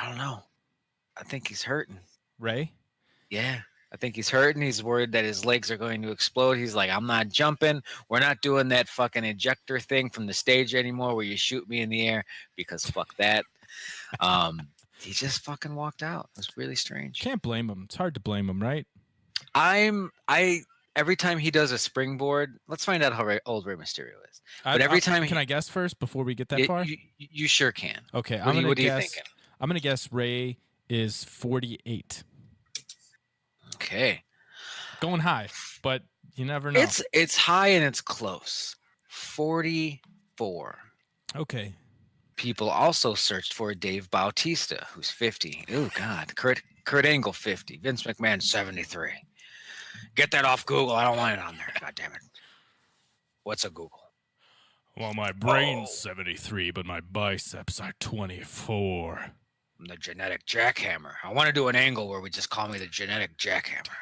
I don't know. I think he's hurting. Ray? Yeah. I think he's hurting. He's worried that his legs are going to explode. He's like, I'm not jumping. We're not doing that fucking ejector thing from the stage anymore where you shoot me in the air because fuck that. He just fucking walked out. It was really strange. Can't blame him. It's hard to blame him, right? Every time he does a springboard, let's find out how old Rey Mysterio is. But can I guess first before we get that far? You sure can. Okay, what are you thinking? I'm gonna guess Ray is 48. Okay, going high, but you never know. It's high and it's close. 44. Okay. People also searched for Dave Bautista, who's 50. Oh God, Kurt Angle 50. Vince McMahon 73. Get that off Google. I don't want it on there. God damn it. What's a Google? Well, my brain's 73, but my biceps are 24. I'm the genetic jackhammer. I want to do an angle where we just call me the genetic jackhammer.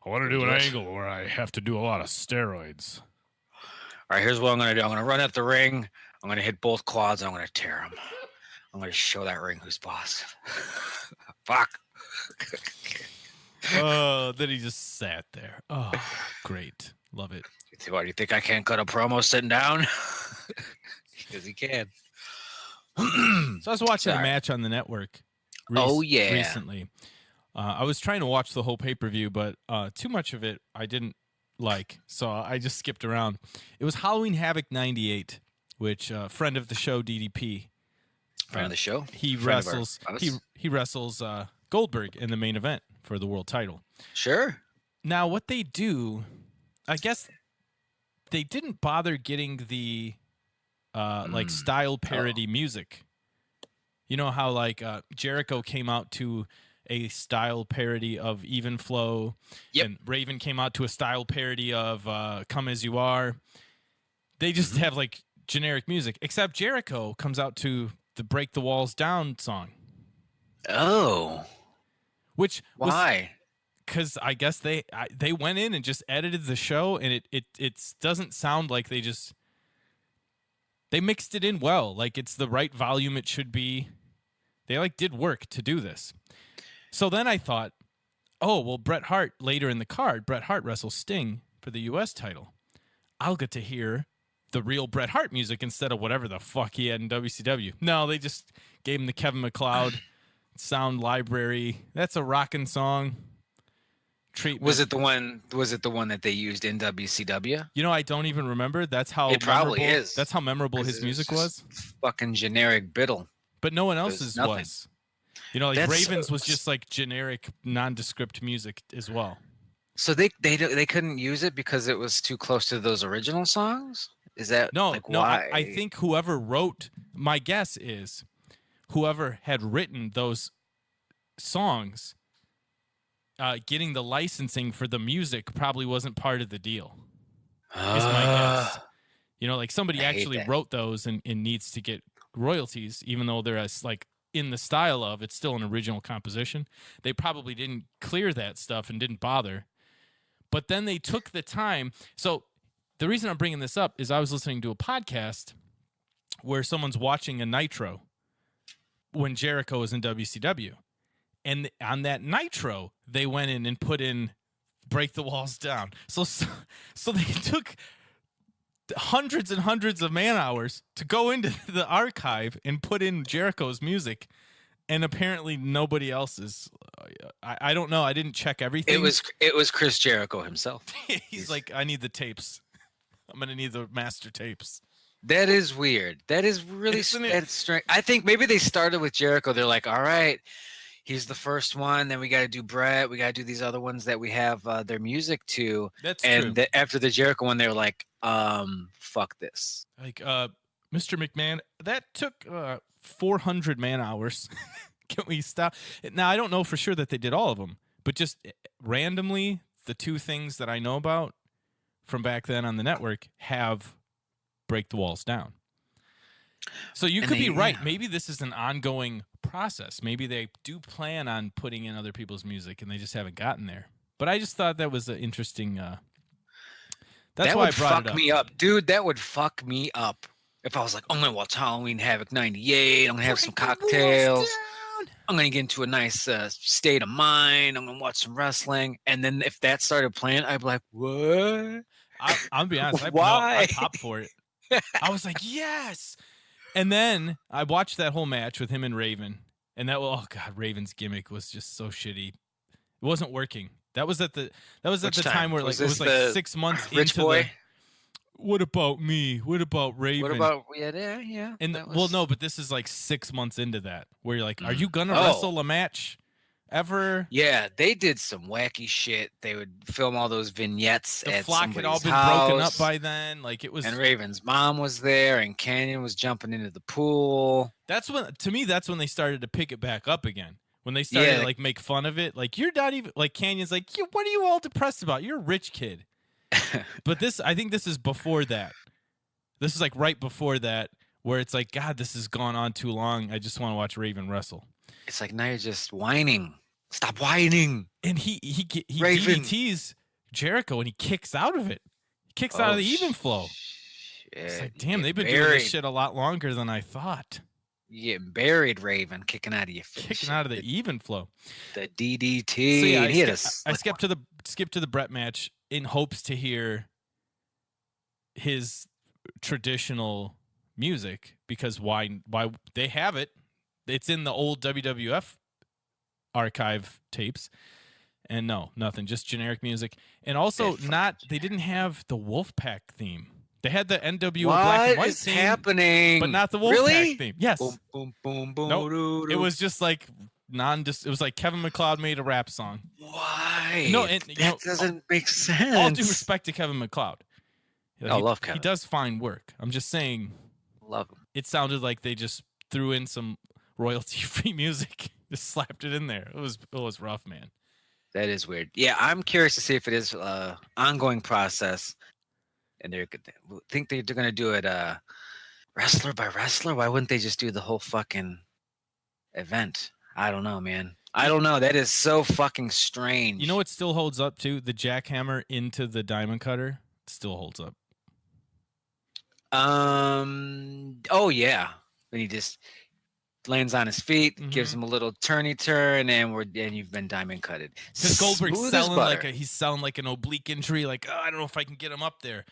I want to do an angle where I have to do a lot of steroids. All right, here's what I'm going to do. I'm going to run at the ring. I'm going to hit both quads. And I'm going to tear them. I'm going to show that ring who's boss. Fuck. Oh, then he just sat there. Oh, great. Love it. What, do you think I can't cut a promo sitting down? Because he can. So I was watching a match on the network recently. I was trying to watch the whole pay-per-view, but too much of it I didn't like, so I just skipped around. It was Halloween Havoc 98, which friend of the show, DDP. Friend of the show? He wrestles Goldberg in the main event for the world title. Sure. Now, what they do, I guess they didn't bother getting the like style parody music. You know how like Jericho came out to a style parody of Even Flow, and Raven came out to a style parody of Come As You Are. They just have like generic music, except Jericho comes out to the Break the Walls Down song. Oh. Which why? Because I guess they went in and just edited the show, and it doesn't sound like they mixed it in well. Like it's the right volume it should be. They like did work to do this. So then I thought, oh, well, Bret Hart later in the card, Bret Hart wrestles Sting for the U.S. title. I'll get to hear the real Bret Hart music instead of whatever the fuck he had in WCW. No, they just gave him the Kevin MacLeod sound library. That's a rockin' song. Treatment. Was it the one that they used in WCW? You know, I don't even remember. That's how it probably is. That's how memorable his music was. Fucking generic biddle. But no one else's was. You know, like Ravens was just like generic, nondescript music as well. So they couldn't use it because it was too close to those original songs? Is that why? I think whoever wrote, my guess is whoever had written those songs, getting the licensing for the music probably wasn't part of the deal. Is my guess. You know, like somebody actually wrote those and needs to get royalties, even though they're as like in the style of it's still an original composition. They probably didn't clear that stuff and didn't bother. But then they took the time. So the reason I'm bringing this up is I was listening to a podcast where someone's watching a Nitro when Jericho was in WCW. And on that Nitro, they went in and put in Break the Walls Down. So they took hundreds and hundreds of man hours to go into the archive and put in Jericho's music, and apparently nobody else's. I don't know. I didn't check everything. It was Chris Jericho himself. He's like, I need the tapes. I'm gonna need the master tapes. That is weird. That is really strange. I think maybe they started with Jericho. They're like, all right, he's the first one. Then we got to do Brett. We got to do these other ones that we have their music to. That's true. And after the Jericho one, they were like, fuck this. Like, Mr. McMahon, that took 400 man hours. Can we stop? Now, I don't know for sure that they did all of them, but just randomly, the two things that I know about from back then on the network have Break the Walls Down. So you could be right. Maybe this is an ongoing process. Maybe they do plan on putting in other people's music and they just haven't gotten there. But I just thought that was an interesting. That's why I brought it up. That would fuck me up, dude. That would fuck me up if I was like, I'm gonna watch Halloween Havoc '98. I'm gonna have some cocktails. I'm gonna get into a nice state of mind. I'm gonna watch some wrestling, and then if that started playing, I'd be like, "What? I'll be honest. I Why?" popped for it. I was like, yes. And then I watched that whole match with him and Raven, and oh god, Raven's gimmick was just so shitty. It wasn't working. That was at the Which time where was like it was this? like The 6 months rich into the boy? what about me? What about What Raven? about yeah? And That well, was no, but this is like 6 months into that where you're like, are you mm. gonna Oh wrestle a match ever? yeah, they did some wacky shit. They would film all those vignettes The at flock had all somebody's been broken up house, by then. Like it was. and Raven's mom was there, and Canyon was jumping into the pool. That's when, to me, that's when they started to pick it back up again. When they started Yeah, to like make fun of it, like you're not even like Canyon's like, what are you all depressed about? You're a rich kid. But I think this is before that. This is like right before that, where it's like, God, this has gone on too long. I just want to watch Raven wrestle. it's like now you're just whining. Stop whining, And he Raven. DDTs Jericho and he kicks out of it. He kicks out of the even flow. It's like, damn, they've been doing this shit a lot longer than I thought. You getting buried, Raven, kicking out of your finish. Kicking out of the even flow. The DDT. So yeah, I skipped to the Brett match in hopes to hear his traditional music, because why they have it. It's in the old WWF archive tapes. And no, nothing, just generic music. And also they didn't have the Wolfpack theme. They had the NWO black and white is theme, happening? but not the Wolfpack Really? theme. Yes. Boom, boom, boom, boom. Nope. Doo, doo. It was just like it was like Kevin McLeod made a rap song. Why? No, and that doesn't make sense. All due respect to Kevin McLeod. I love Kevin. He does fine work. I'm just saying, Love him. it sounded like they just threw in some royalty-free music, just slapped it in there. It was rough, man. That is weird. Yeah, I'm curious to see if it is ongoing process, and think they're going to do it wrestler by wrestler. Why wouldn't they just do the whole fucking event? I don't know, man. I don't know. That is so fucking strange. You know what still holds up too? The jackhammer into the diamond cutter still holds up. Oh yeah, when he just lands on his feet, gives him a little turny turn, and you've been diamond cutted. Because Goldberg's he's selling like an oblique injury, like, oh, I don't know if I can get him up there.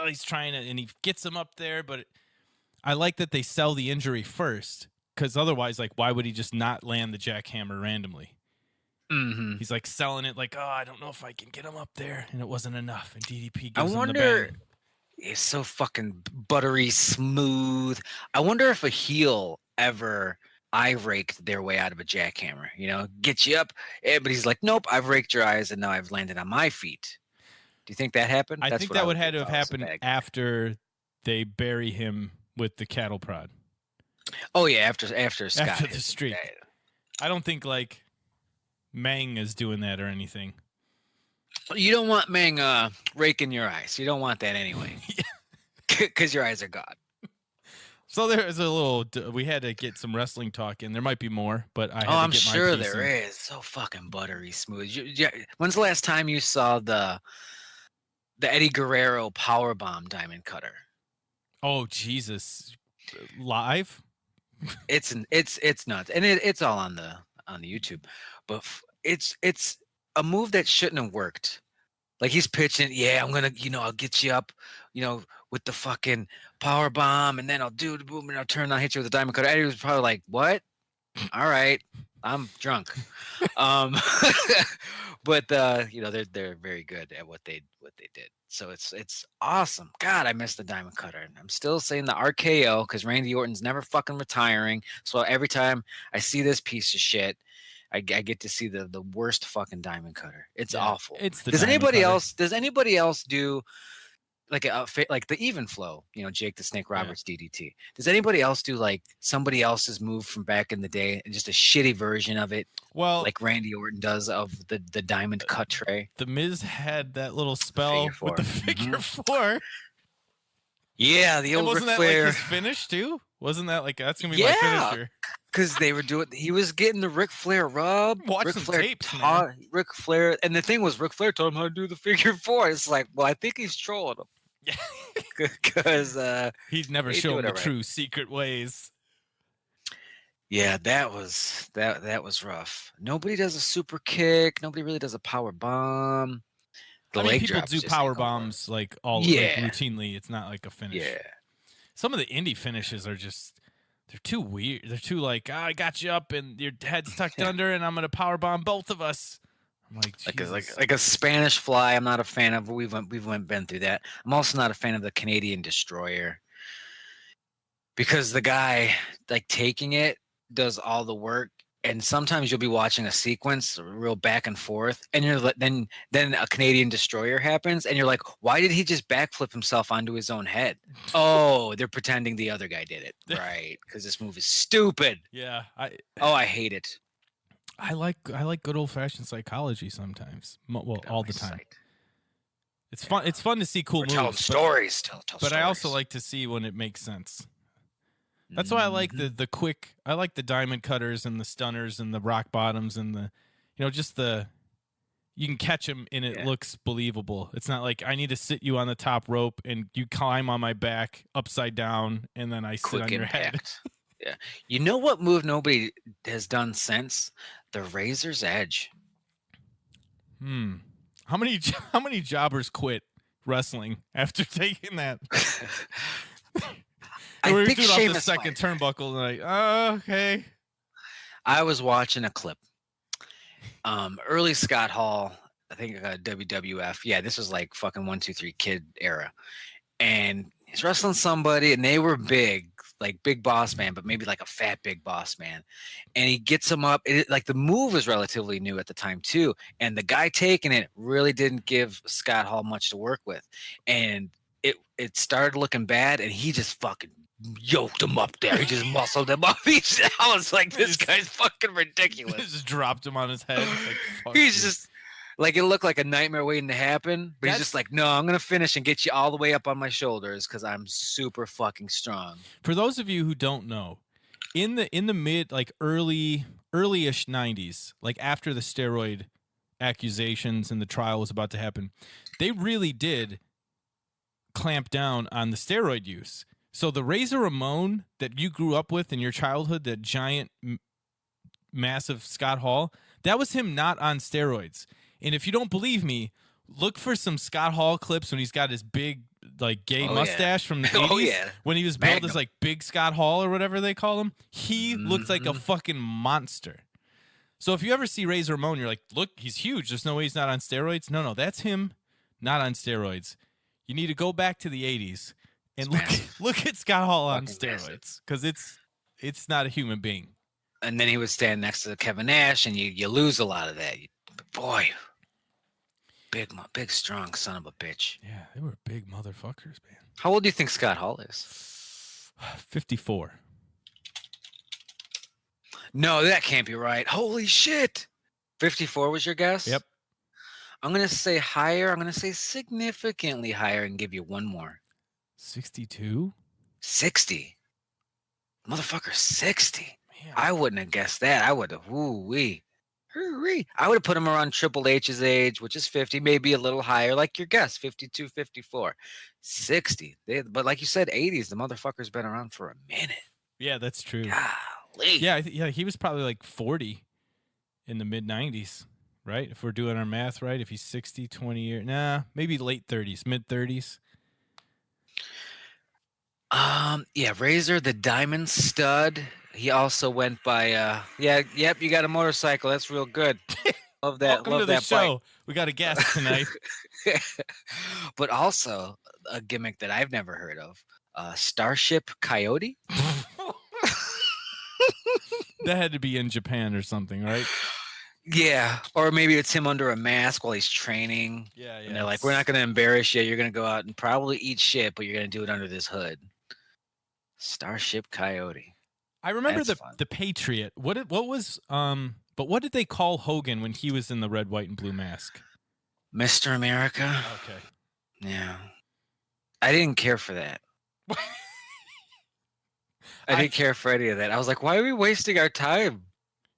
He's trying to, and he gets him up there, but I like that they sell the injury first, because otherwise, like, why would he just not land the jackhammer randomly? Mm-hmm. He's like selling it, like, oh, I don't know if I can get him up there, and it wasn't enough. And DDP gives I him the wonder. bang. It's so fucking buttery smooth. I wonder if a heel ever eye raked their way out of a jackhammer. You know, get you up, but he's like, nope, I've raked your eyes, and now I've landed on my feet. Do you think that happened? I think that would have to have happened after they bury him with the cattle prod. Oh yeah, after Scott after the streak. I don't think like Mang is doing that or anything. You don't want Mang raking your eyes. You don't want that anyway, because your eyes are gone. So there's a little. We had to get some wrestling talk in. There might be more, but I'm sure there is. So fucking buttery smooth. When's the last time you saw the Eddie Guerrero powerbomb diamond cutter? Oh Jesus! Live? It's nuts, and it's all on the YouTube, but it's a move that shouldn't have worked. Like he's pitching, yeah, I'm gonna, I'll get you up, with the fucking power bomb, and then I'll do the boom, and I'll turn, I'll hit you with a diamond cutter. Eddie was probably like, what? All right, I'm drunk. But they're very good at what they did. So it's awesome. God, I miss the diamond cutter. And I'm still saying the RKO because Randy Orton's never fucking retiring. So every time I see this piece of shit, I get to see the worst fucking diamond cutter. It's awful. Does anybody else do like the even flow? Jake the Snake Roberts DDT. Does anybody else do like somebody else's move from back in the day and just a shitty version of it? Well, like Randy Orton does of the diamond cut tray. The Miz had that little spell with the figure four. Yeah, the old Ric Flair. Like his finish too? Wasn't that like that's gonna be my finisher? Because they were doing. He was getting the Ric Flair rub. Watch Ric some Flair tapes, taught man. Ric Flair, and the thing was, Ric Flair told him how to do the figure four. It's like, well, I think he's trolling him. Yeah, because he'd never shown the true secret ways. Yeah, that was rough. Nobody does a super kick. Nobody really does a power bomb. The I mean, leg people drops do just ain't power gonna work. bombs like all like Yeah, routinely. It's not like a finish. yeah. Some of the indie finishes are just they're too weird. They're too like, I got you up and your head's tucked Yeah. under and I'm gonna power bomb both of us. I'm like, Like a Jesus. like a Spanish fly. I'm not a fan of. Been through that. I'm also not a fan of the Canadian destroyer because the guy like taking it does all the work. And sometimes you'll be watching a sequence, real back and forth, and then a Canadian destroyer happens, and you're like, why did he just backflip himself onto his own head? Oh, they're pretending the other guy did it, right? Because this move is stupid. Yeah, Oh, I hate it. I like good old fashioned psychology sometimes. Well, Get out all of the my time. sight. It's fun. It's fun to see cool Or tell them moves, stories. Tell but stories. I also like to see when it makes sense. That's why I like the quick. I like the diamond cutters and the stunners and the rock bottoms and the, just the. You can catch them and it looks believable. It's not like I need to sit you on the top rope and you climb on my back upside down and then I sit quick on your head. impact. Yeah. You know what move nobody has done since? The Razor's Edge. How many jobbers quit wrestling after taking that? I we think threw it off the Sheamus second might. turnbuckle and like, oh, okay. I was watching a clip. Early Scott Hall, I think WWF. Yeah, this was like fucking 1-2-3 Kid era. And he's wrestling somebody, and they were big, like Big Boss Man, but maybe like a fat Big Boss Man. And he gets him up. Like the move was relatively new at the time too, and the guy taking it really didn't give Scott Hall much to work with, and it started looking bad, and he just fucking yoked him up there. He just muscled him up. I was like, this guy's fucking ridiculous. Just dropped him on his head. Like, fuck He's you. just like, it looked like a nightmare waiting to happen, but he's just like, no, I'm gonna finish and get you all the way up on my shoulders because I'm super fucking strong. For those of you who don't know, in the mid like early-ish 90s, like after the steroid accusations and the trial was about to happen, they really did clamp down on the steroid use. So the Razor Ramon that you grew up with in your childhood, that giant massive Scott Hall, that was him not on steroids. And if you don't believe me, look for some Scott Hall clips when he's got his big like gay mustache from the 80s. Oh, yeah. When he was billed Magnum. as like Big Scott Hall or whatever they call him. He looked like a fucking monster. So if you ever see Razor Ramon, you're like, look, he's huge. There's no way he's not on steroids. No, that's him not on steroids. You need to go back to the 80s and look at Scott Hall on steroids because it's not a human being. And then he would stand next to Kevin Nash, and you lose a lot of that. Boy, big, strong son of a bitch. Yeah, they were big motherfuckers, man. How old do you think Scott Hall is? 54. No, that can't be right. Holy shit. 54 was your guess? Yep. I'm going to say higher. I'm going to say significantly higher and give you one more. 62? 60. Motherfucker, 60. Man. I wouldn't have guessed that. I would have, woo-wee. I would have put him around Triple H's age, which is 50, maybe a little higher, like your guess, 52, 54. 60. But like you said, 80s, the motherfucker's been around for a minute. Yeah, that's true. Golly. Yeah, he was probably like 40 in the mid-90s, right? If we're doing our math right, if he's 60, 20 years. Nah, maybe late 30s, mid-30s. Yeah, Razor, the Diamond Stud. He also went by yep, you got a motorcycle. That's real good. Love that. Welcome love to the that show. We got a guest tonight. But also a gimmick that I've never heard of. Starship Coyote. That had to be in Japan or something, right? Yeah, or maybe it's him under a mask while he's training. Yeah. And they're like, we're not going to embarrass you. You're going to go out and probably eat shit, but you're going to do it under this hood. Starship Coyote. I remember That's the Patriot. What did they call Hogan when he was in the red, white, and blue mask? Mr. America. Okay. Yeah. I didn't care for that. I didn't care for any of that. I was like, why are we wasting our time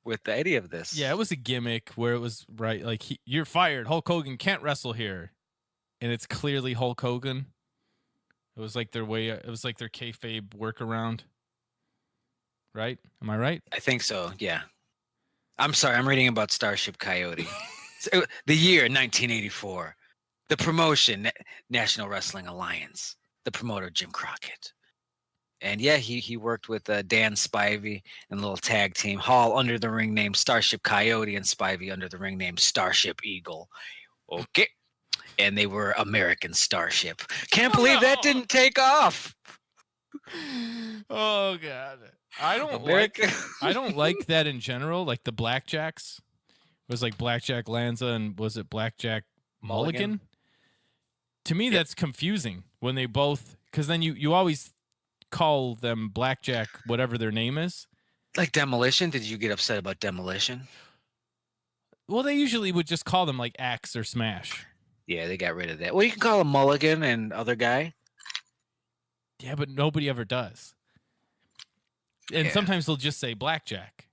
with any of this? Yeah, it was a gimmick where it was right, like you're fired. Hulk Hogan can't wrestle here, and it's clearly Hulk Hogan. It was like their way. It was like their kayfabe workaround, right? Am I right? I think so. Yeah. I'm sorry. I'm reading about Starship Coyote. The year 1984. The promotion, National Wrestling Alliance. The promoter, Jim Crockett. And yeah, he worked with Dan Spivey and a little tag team. Hall under the ring name Starship Coyote and Spivey under the ring name Starship Eagle. Okay. And they were American Starship. Can't believe that didn't take off. Oh God. I America. don't like that in general. Like the Blackjacks. It was like Blackjack Lanza and was it Blackjack Mulligan? To me, that's confusing when they both, because then you always call them Blackjack, whatever their name is. Like Demolition. Did you get upset about Demolition? Well, they usually would just call them like Axe or Smash. Yeah, they got rid of that. Well, you can call him Mulligan and other guy. Yeah, but nobody ever does. And sometimes they'll just say Blackjack.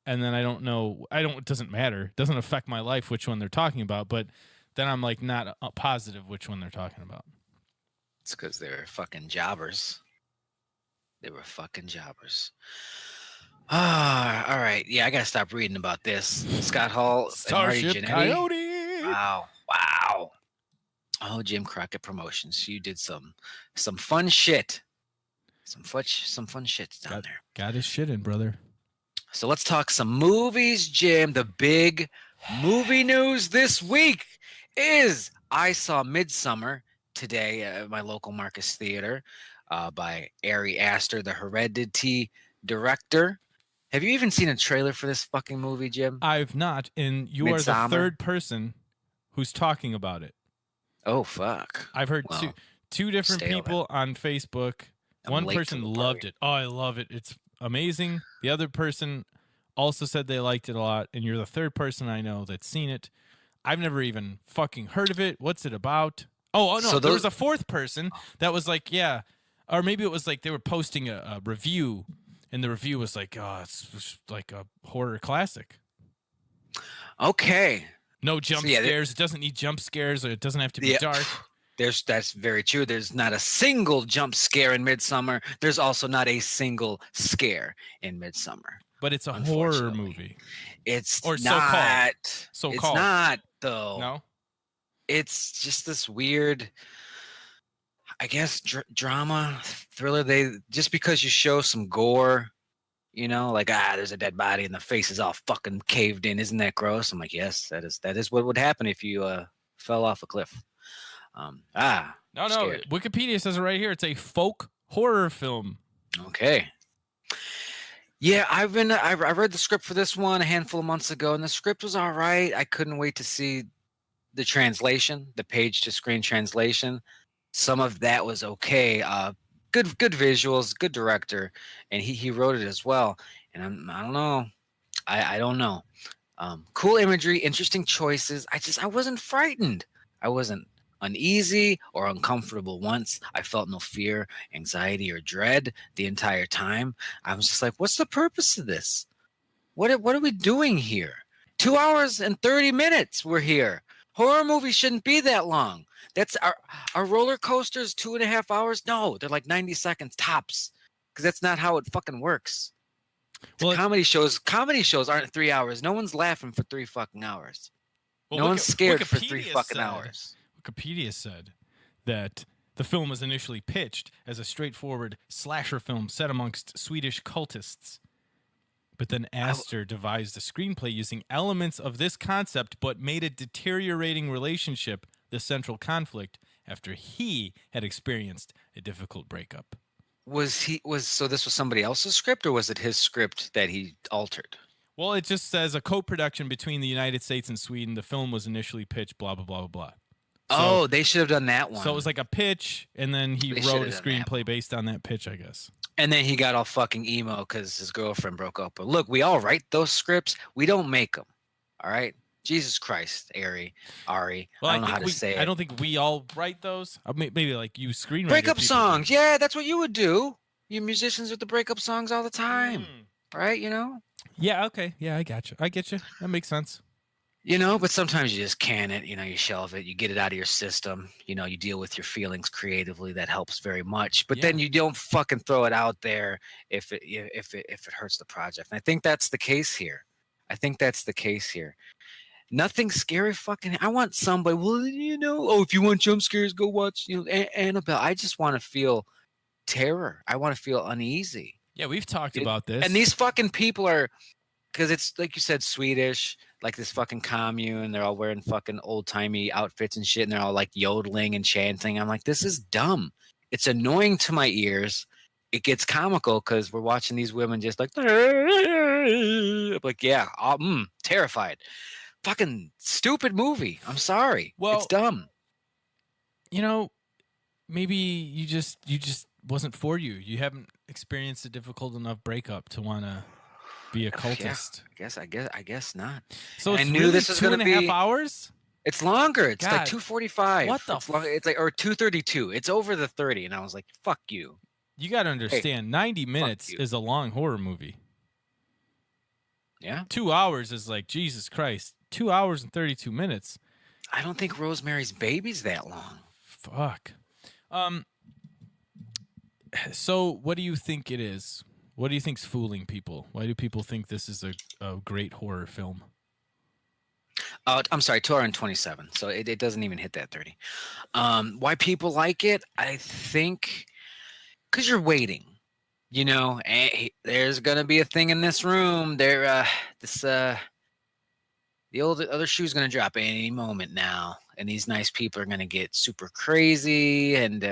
And then I don't know. It doesn't matter. It doesn't affect my life which one they're talking about. But then I'm like not positive which one they're talking about. It's because they're fucking jobbers. They were fucking jobbers. Ah, all right. Yeah, I gotta stop reading about this. Scott Hall, Starship and Marty Jannetty. Coyote. Wow. Oh, Jim Crockett Promotions. You did some fun shit. Some fun shit down there. Got his shit in, brother. So let's talk some movies, Jim. The big movie news this week is I saw Midsommar today at my local Marcus Theater by Ari Aster, the Heredity director. Have you even seen a trailer for this fucking movie, Jim? I've not, and you are the third person who's talking about it. Oh, fuck. I've heard two different people on Facebook. One person loved it. Oh, I love it. It's amazing. The other person also said they liked it a lot, and you're the third person I know that's seen it. I've never even fucking heard of it. What's it about? Oh no, so there was a fourth person that was like, yeah, or maybe it was like they were posting a review, and the review was like, oh, it's like a horror classic. Okay. No jump scares. It doesn't need jump scares, or it doesn't have to be dark. That's very true. There's not a single jump scare in Midsommar. There's also not a single scare in Midsommar. But it's a horror movie. It's or not. So-called. It's not, though. No? It's just this weird, I guess, drama, thriller. They just because you show some gore, you know, like, there's a dead body and the face is all fucking caved in. Isn't that gross? I'm like, yes, that is what would happen if you fell off a cliff. No. Scared. Wikipedia says it right here. It's a folk horror film. Okay. Yeah, I read the script for this one a handful of months ago, and the script was all right. I couldn't wait to see the translation, the page to screen translation. Some of that was okay. Good visuals, good director, and he wrote it as well. And I don't know. I don't know. Cool imagery, interesting choices. I wasn't frightened. I wasn't uneasy or uncomfortable once. I felt no fear, anxiety, or dread the entire time. I was just like, what's the purpose of this? What are we doing here? 2 hours and 30 minutes we're here. Horror movies shouldn't be that long. That's our roller coasters 2.5 hours. No, they're like 90 seconds tops, because that's not how it fucking works. Well, comedy shows aren't 3 hours. No one's laughing for 3 fucking hours. Well, no one's scared for 3 fucking hours. Wikipedia said that the film was initially pitched as a straightforward slasher film set amongst Swedish cultists. But then Aster devised a screenplay using elements of this concept, but made a deteriorating relationship the central conflict after he had experienced a difficult breakup. So this was somebody else's script, or was it his script that he altered? Well, it just says a co-production between the United States and Sweden. The film was initially pitched, blah, blah, blah, blah, blah. So, they should have done that one. So it was like a pitch, and then he wrote a screenplay based on that pitch, I guess. And then he got all fucking emo because his girlfriend broke up. But look, we all write those scripts. We don't make them. All right? Jesus Christ, Ari. Well, I don't know how to say it. I don't think we all write those. Maybe like you screenwriter. Breakup songs. Yeah, that's what you would do. You musicians with the breakup songs all the time. Right? You know? Yeah, okay. Yeah, I got you. I get you. That makes sense. But sometimes you just can it, you shelve it, you get it out of your system, you deal with your feelings creatively. That helps very much. But Yeah. then you don't fucking throw it out there if it hurts the project. And I think that's the case here. Nothing scary fucking. I want somebody. Well, if you want jump scares, go watch Annabelle. I just want to feel terror. I want to feel uneasy. Yeah, we've talked It, about this. and these fucking people are, because it's like you said, Swedish, like this fucking commune. They're all wearing fucking old timey outfits and shit, and they're all like yodeling and chanting. I'm like, this is dumb. It's annoying to my ears. It gets comical because we're watching these women just like, yeah, terrified. Fucking stupid movie. I'm sorry. Well, it's dumb. Maybe you just wasn't for you. You haven't experienced a difficult enough breakup to want to be a cultist. Yeah, I guess not. So And it's I knew really this was two going and to a half be. hours. It's longer. It's like God, 2:45. what the It's long, it's like or 2:32. It's over the 30, and I was like, "Fuck you." You got to understand, 90 minutes you. is a long horror movie. Yeah. 2 hours is like, Jesus Christ. 2 hours and 32 minutes. I don't think Rosemary's Baby's that long. Fuck. So what do you think it is? What do you think's fooling people? Why do people think this is a great horror film? I'm sorry, 2 hours and 27. So it doesn't even hit that 30. Why people like it? I think because you're waiting. There's gonna be a thing in this room. The other shoe's gonna drop any moment now, and these nice people are gonna get super crazy, and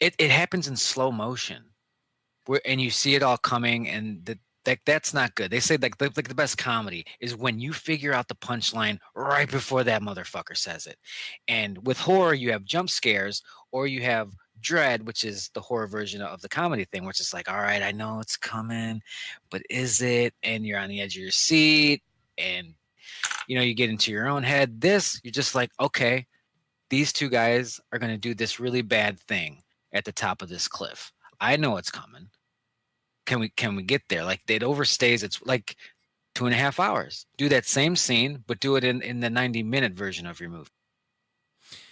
it happens in slow motion, and you see it all coming, and that's not good. They say like the best comedy is when you figure out the punchline right before that motherfucker says it. And with horror, you have jump scares, or you have dread, which is the horror version of the comedy thing, which is like, all right, I know it's coming, but is it? And you're on the edge of your seat, and you get into your own head. This, you're just like, okay, these two guys are going to do this really bad thing at the top of this cliff. I know it's coming. Can we get there? Like, it overstays. It's like 2.5 hours. Do that same scene, but do it in the 90-minute version of your movie.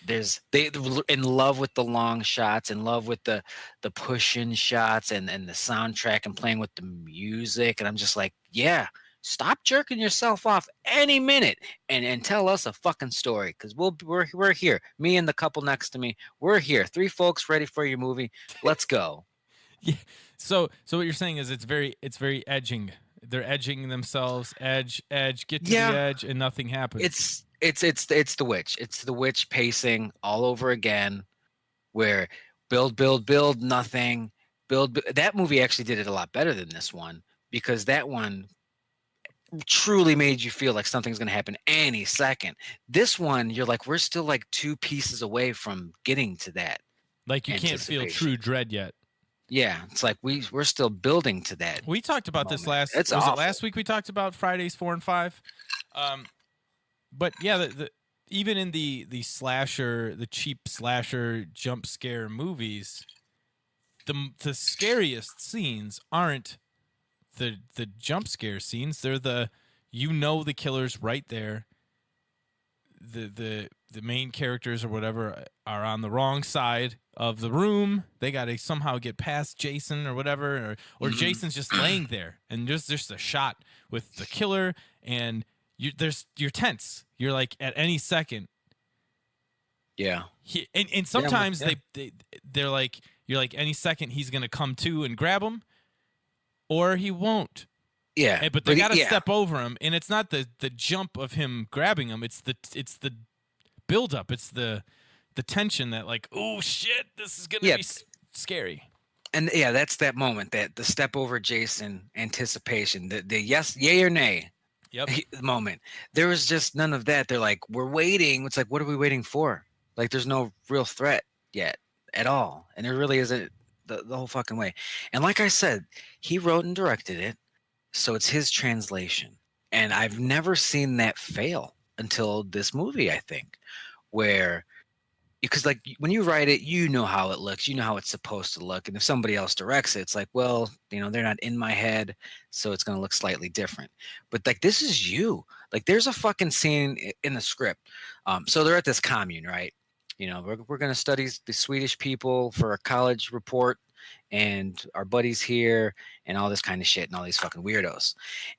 They in love with the long shots, in love with the push-in shots and the soundtrack and playing with the music. And I'm just like, yeah, stop jerking yourself off any minute and tell us a fucking story, because we're here. Me and the couple next to me, we're here. 3 folks ready for your movie. Let's go. Yeah. So what you're saying is it's very edging. They're edging themselves, edge, get to the edge, and nothing happens. It's the witch. It's the witch pacing all over again, where build, nothing. That movie actually did it a lot better than this one, because that one truly made you feel like something's going to happen any second. This one, you're like, we're still like 2 pieces away from getting to that. Like, you can't feel true dread yet. Yeah, it's like we're still building to that. We talked about this last. It's was awful. it last week? We talked about Fridays 4 and 5. But yeah, even in the slasher, the cheap slasher jump scare movies, the scariest scenes aren't the jump scare scenes. They're the killer's right there. The main characters or whatever are on the wrong side of the room. They got to somehow get past Jason or whatever, or Jason's just laying there, and just a shot with the killer, and you're tense. You're like, at any second. Yeah. And sometimes they're like, you're like, any second he's gonna come to and grab him, or he won't. Yeah, but they got to step over him, and it's not the jump of him grabbing him. It's the build up. It's the tension that, like, oh shit, this is gonna be scary. And that's that moment, that the step over Jason anticipation, the yes, yay or nay. Yep. Moment. There was just none of that. They're like, we're waiting. It's like, what are we waiting for? Like, there's no real threat yet at all, and there really isn't the whole fucking way. And like I said, he wrote and directed it. So it's his translation. And I've never seen that fail until this movie, I think, where because like when you write it, you know how it looks, you know how it's supposed to look, and if somebody else directs it, it's like, well, they're not in my head, so it's going to look slightly different. But like this is you. Like there's a fucking scene in the script. So they're at this commune, right? We're going to study the Swedish people for a college report, and our buddies here, and all this kind of shit, and all these fucking weirdos.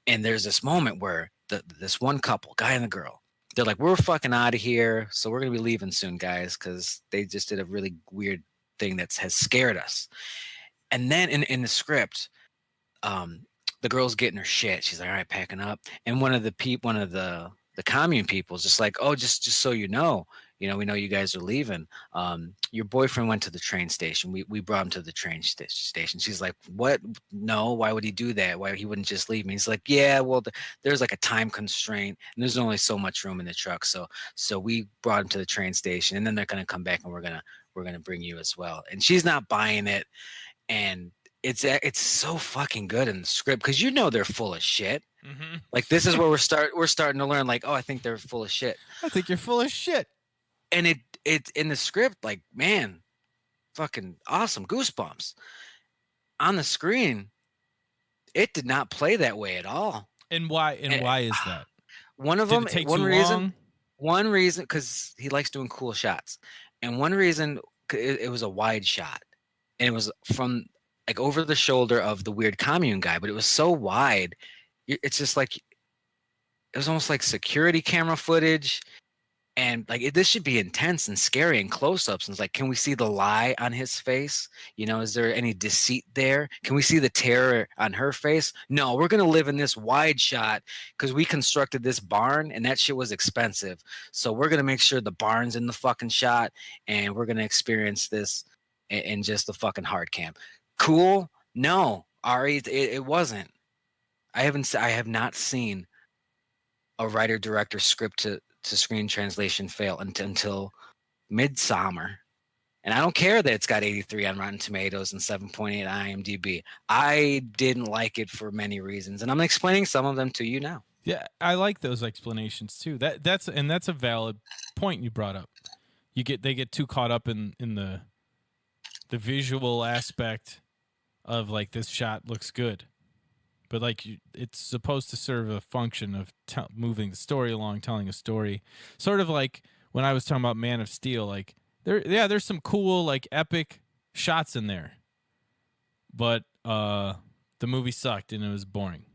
And there's this moment where this one couple, guy and the girl, they're like, we're fucking out of here, so we're gonna be leaving soon, guys, because they just did a really weird thing that has scared us. And then in the script, um, the girl's getting her shit. She's like, all right, packing up. And one of the commune people is just like, oh, just so you know, we know you guys are leaving. Your boyfriend went to the train station. We brought him to the train station. She's like, what? No, why would he do that? Why he wouldn't just leave me? He's like, yeah, well, there's like a time constraint, and there's only so much room in the truck, so we brought him to the train station, and then they're gonna come back, and we're gonna bring you as well. And she's not buying it, and it's so fucking good in the script because they're full of shit. Mm-hmm. Like this is where we're starting to learn. Like, oh, I think they're full of shit. I think you're full of shit. And it in the script, like, man, fucking awesome, goosebumps. On the screen, it did not play that way at all. And why? And why is that? One of Did them, it take one too reason, long? one reason, because he likes doing cool shots, and one reason it was a wide shot, and it was from like over the shoulder of the weird commune guy, but it was so wide, it's just like it was almost like security camera footage. And like this should be intense and scary and close-ups. And it's like, can we see the lie on his face? Is there any deceit there? Can we see the terror on her face? No, we're gonna live in this wide shot because we constructed this barn and that shit was expensive. So we're gonna make sure the barn's in the fucking shot, and we're gonna experience this in just the fucking hard cam. Cool? No, Ari, it wasn't. I have not seen a writer-director script to screen translation fail until Midsommar. And I don't care that it's got 83 on Rotten Tomatoes and 7.8 on IMDb. I didn't like it for many reasons, and I'm explaining some of them to you now. Yeah, I like those explanations too. That's a valid point you brought up. They get too caught up in the visual aspect of like this shot looks good. But like it's supposed to serve a function of moving the story along, telling a story. Sort of like when I was talking about Man of Steel, like there's some cool like epic shots in there. But the movie sucked and it was boring.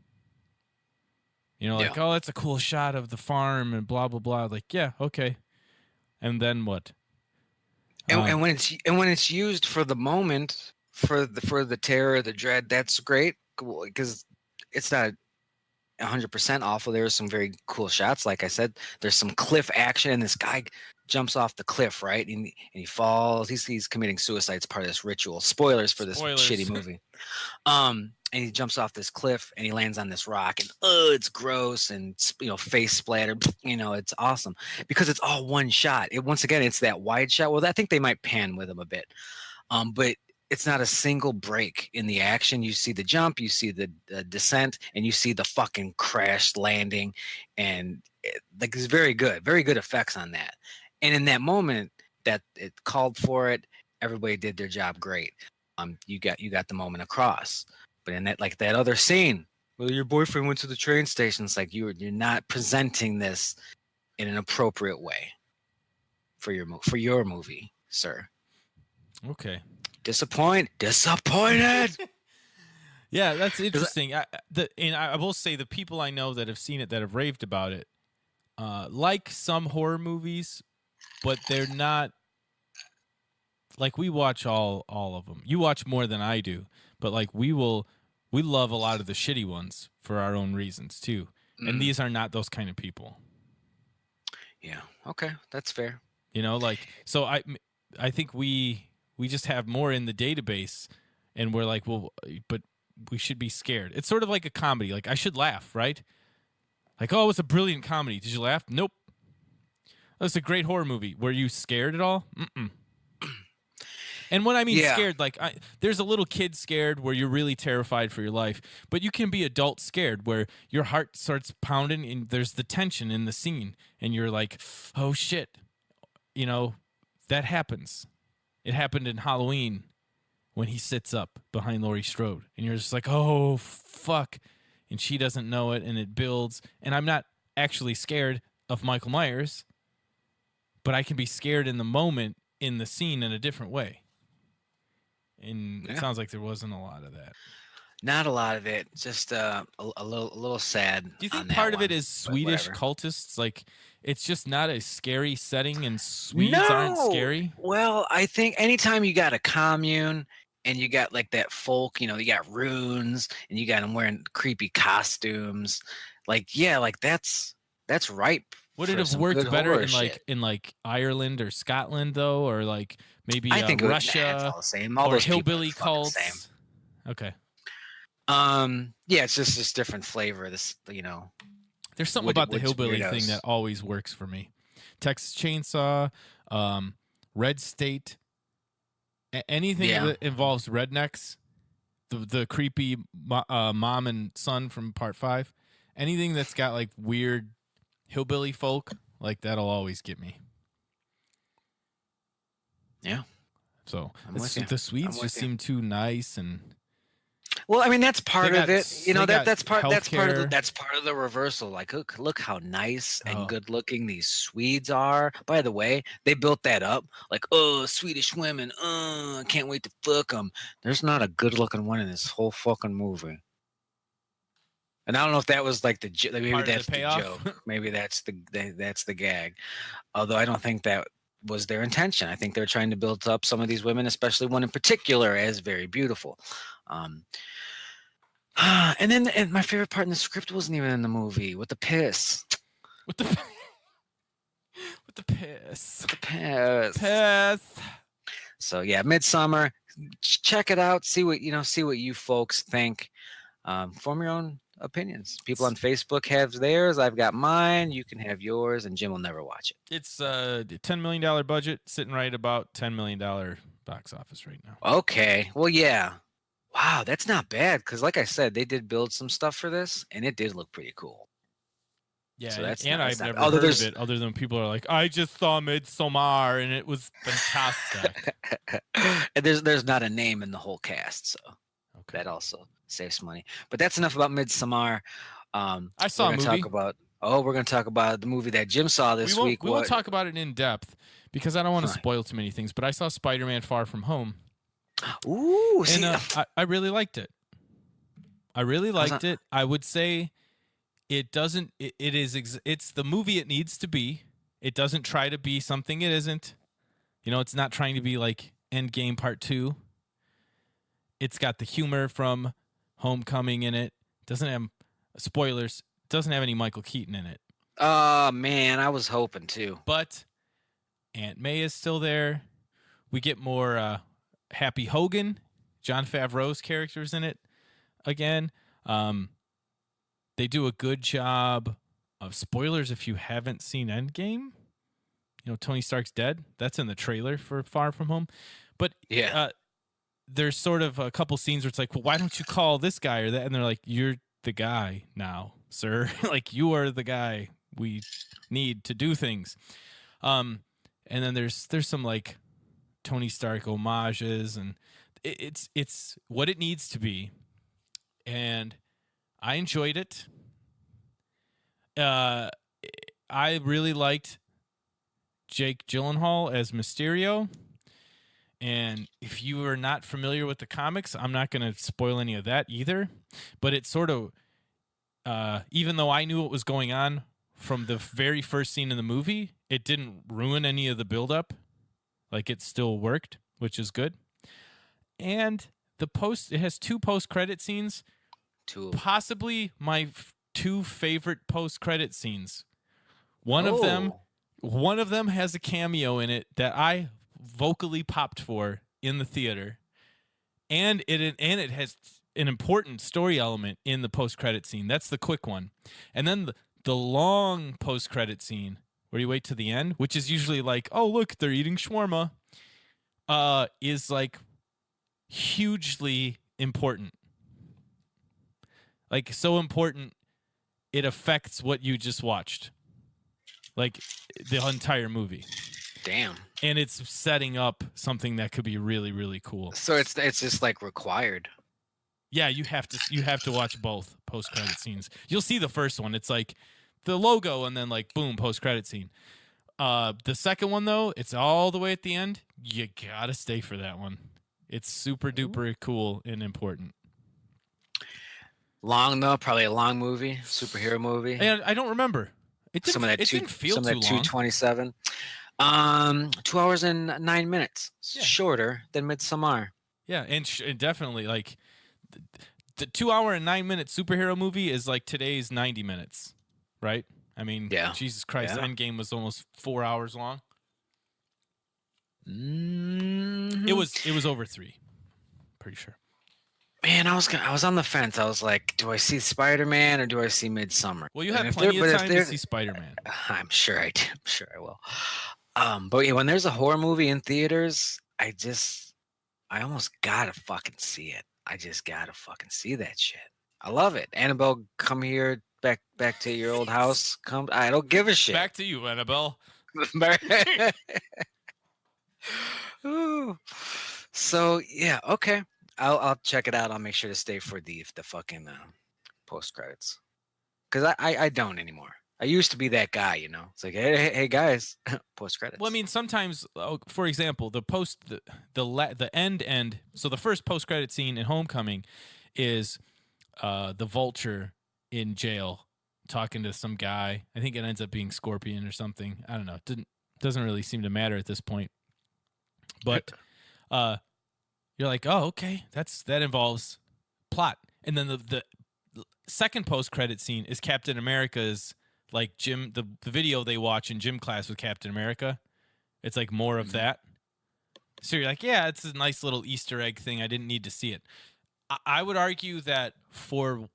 Like, oh, that's a cool shot of the farm and blah blah blah. Like, yeah, okay. And then what? And when it's used for the moment, for the terror, the dread, that's great because it's not 100% awful. There are some very cool shots. Like I said, there's some cliff action, and this guy jumps off the cliff, right? And he falls. He's committing suicide. It's part of this ritual. Spoilers for this shitty movie. And he jumps off this cliff, and he lands on this rock, and it's gross, and face splatter. It's awesome because it's all one shot. Once again, it's that wide shot. Well, I think they might pan with him a bit, but it's not a single break in the action. You see the jump, you see the descent, and you see the fucking crash landing, and it's very good effects on that. And in that moment that it called for it, everybody did their job great. You got the moment across. But in that other scene, well, your boyfriend went to the train station. It's like you're not presenting this in an appropriate way for your movie, sir. Okay. Disappointed. Yeah, that's interesting. And I will say the people I know that have seen it, that have raved about it, like some horror movies, but they're not like we watch all of them. You watch more than I do, but like we love a lot of the shitty ones for our own reasons too. And these are not those kind of people. Yeah. Okay, that's fair. So I think we just have more in the database, and we're like, well, but we should be scared. It's sort of like a comedy. Like, I should laugh, right? Like, oh, it's a brilliant comedy. Did you laugh? Nope. That's a great horror movie. Were you scared at all? Mm-mm. And when I mean scared, like there's a little kid scared where you're really terrified for your life, but you can be adult scared where your heart starts pounding and there's the tension in the scene, and you're like, oh shit, that happens. It happened in Halloween when he sits up behind Laurie Strode, and you're just like, oh fuck, and she doesn't know it, and it builds. And I'm not actually scared of Michael Myers, but I can be scared in the moment in the scene in a different way. And it sounds like there wasn't a lot of that. Not a lot of it. Just a little sad. Do you on think that part of one, it is but Swedish whatever. cultists? Like, it's just not a scary setting, and Swedes aren't No. scary? Well, I think anytime you got a commune and you got like that folk, you got runes and you got them wearing creepy costumes, like like that's ripe Would it for have some good worked better horror in shit. Ireland or Scotland though, or like maybe I think it's Russia all the same. All or those people are hillbilly fucking the same. cults? Okay. Yeah, it's just different flavor. This, There's something about the Wood's hillbilly thing weirdos. that always works for me. Texas Chainsaw, Red State, anything Yeah. that involves rednecks, the creepy mom and son from Part 5, anything that's got like weird hillbilly folk, like that'll always get me. Yeah. So I'm with you. the Swedes I'm just with you. seem too nice, and Well, I mean that's part They of got- it. they got That's part of healthcare. that's part of the reversal. Like look how nice Oh. and good looking these Swedes are. By the way, they built that up like, oh, Swedish women, can't wait to fuck them. There's not a good looking one in this whole fucking movie. And I don't know if that was like maybe Part of the that's the payoff? joke. Maybe that's the gag. Although I don't think that was their intention. I think they're trying to build up some of these women, especially one in particular, as very beautiful. And then my favorite part in the script wasn't even in the movie with the piss. With the with the piss. The piss. Piss. So yeah, Midsommar. Check it out. See what you folks think. Form your own opinions. People on Facebook have theirs. I've got mine. You can have yours, and Jim will never watch it. It's a $10 million budget, sitting right about $10 million box office right now. Okay. Well, yeah. Wow, that's not bad because, like I said, they did build some stuff for this, and it did look pretty cool. Yeah, So that's and not, I've that's not, never heard of it other than people are like, I just saw Midsommar and it was fantastic. And there's not a name in the whole cast, so Okay. that also saves money. But that's enough about Midsommar. I saw a movie. We're going to talk about the movie that Jim saw this week. We won't talk about it in depth because I don't want to spoil too many things. But I saw Spider-Man: Far From Home. Ooh, see, and I really liked it. I really liked it. I would say it doesn't. It's the movie it needs to be. It doesn't try to be something it isn't. It's not trying to be like Endgame Part 2. It's got the humor from Homecoming in it. Doesn't have spoilers. Doesn't have any Michael Keaton in it. Oh man, I was hoping to. But Aunt May is still there. We get more Happy Hogan, Jon Favreau's characters in it again. They do a good job of spoilers if you haven't seen Endgame. Tony Stark's dead. That's in the trailer for Far From Home. But yeah, there's sort of a couple scenes where it's like, well, why don't you call this guy or that? And they're like, you're the guy now, sir. Like, you are the guy we need to do things. And then there's some like Tony Stark homages, and it's what it needs to be. And I enjoyed it. I really liked Jake Gyllenhaal as Mysterio. And if you are not familiar with the comics, I'm not going to spoil any of that either. But it's sort of, even though I knew what was going on from the very first scene in the movie, it didn't ruin any of the buildup. Like, it still worked, which is good. And it has 2 post-credit scenes. Possibly my 2 favorite post-credit scenes. One of them has a cameo in it that I vocally popped for in the theater, and it has an important story element in the post-credit scene. That's the quick one. And then the long post-credit scene where you wait to the end, which is usually like, oh look, they're eating shawarma, is like hugely important. Like, so important it affects what you just watched. Like, the entire movie. Damn. And it's setting up something that could be really, really cool. So it's just like required. Yeah, you have to watch both post-credit scenes. You'll see the first one. It's like the logo and then like boom, post-credit scene. The second one though, it's all the way at the end. You gotta stay for that one. It's super duper cool and important. Long though, probably a long movie, superhero movie. And I don't remember. It didn't, Some of that didn't feel some too of that long. 227. 2 hours and 9 minutes. Yeah. Shorter than Midsommar. Yeah, and definitely like the 2 hour and 9 minute superhero movie is like today's 90 minutes, right? I mean, Yeah. Jesus Christ, Yeah. Endgame was almost 4 hours long. Mm-hmm. It was over 3. Pretty sure. Man, I was on the fence. I was like, do I see Spider-Man or do I see Midsommar? Well, you And have if plenty they're- of but if time to they're- see Spider-Man. I'm sure I do. I'm sure I will. But yeah, when there's a horror movie in theaters, I almost gotta fucking see it. I just gotta fucking see that shit. I love it. Annabelle, come here, back to your old house. Come. I don't give a shit. Back to you, Annabelle. Ooh. So yeah, okay. I'll check it out. I'll make sure to stay for the fucking post credits, because I don't anymore. I used to be that guy, you know. It's like, hey guys, post credits. Well, I mean, sometimes, for example, the end. So the first post-credit scene in Homecoming is the Vulture in jail talking to some guy. I think it ends up being Scorpion or something. I don't know. Doesn't really seem to matter at this point. But you're like, oh, okay, that involves plot. And then the second post-credit scene is Captain America's, like, gym, the video they watch in gym class with Captain America. It's like more of that. So you're like, yeah, it's a nice little Easter egg thing. I didn't need to see it. I would argue that for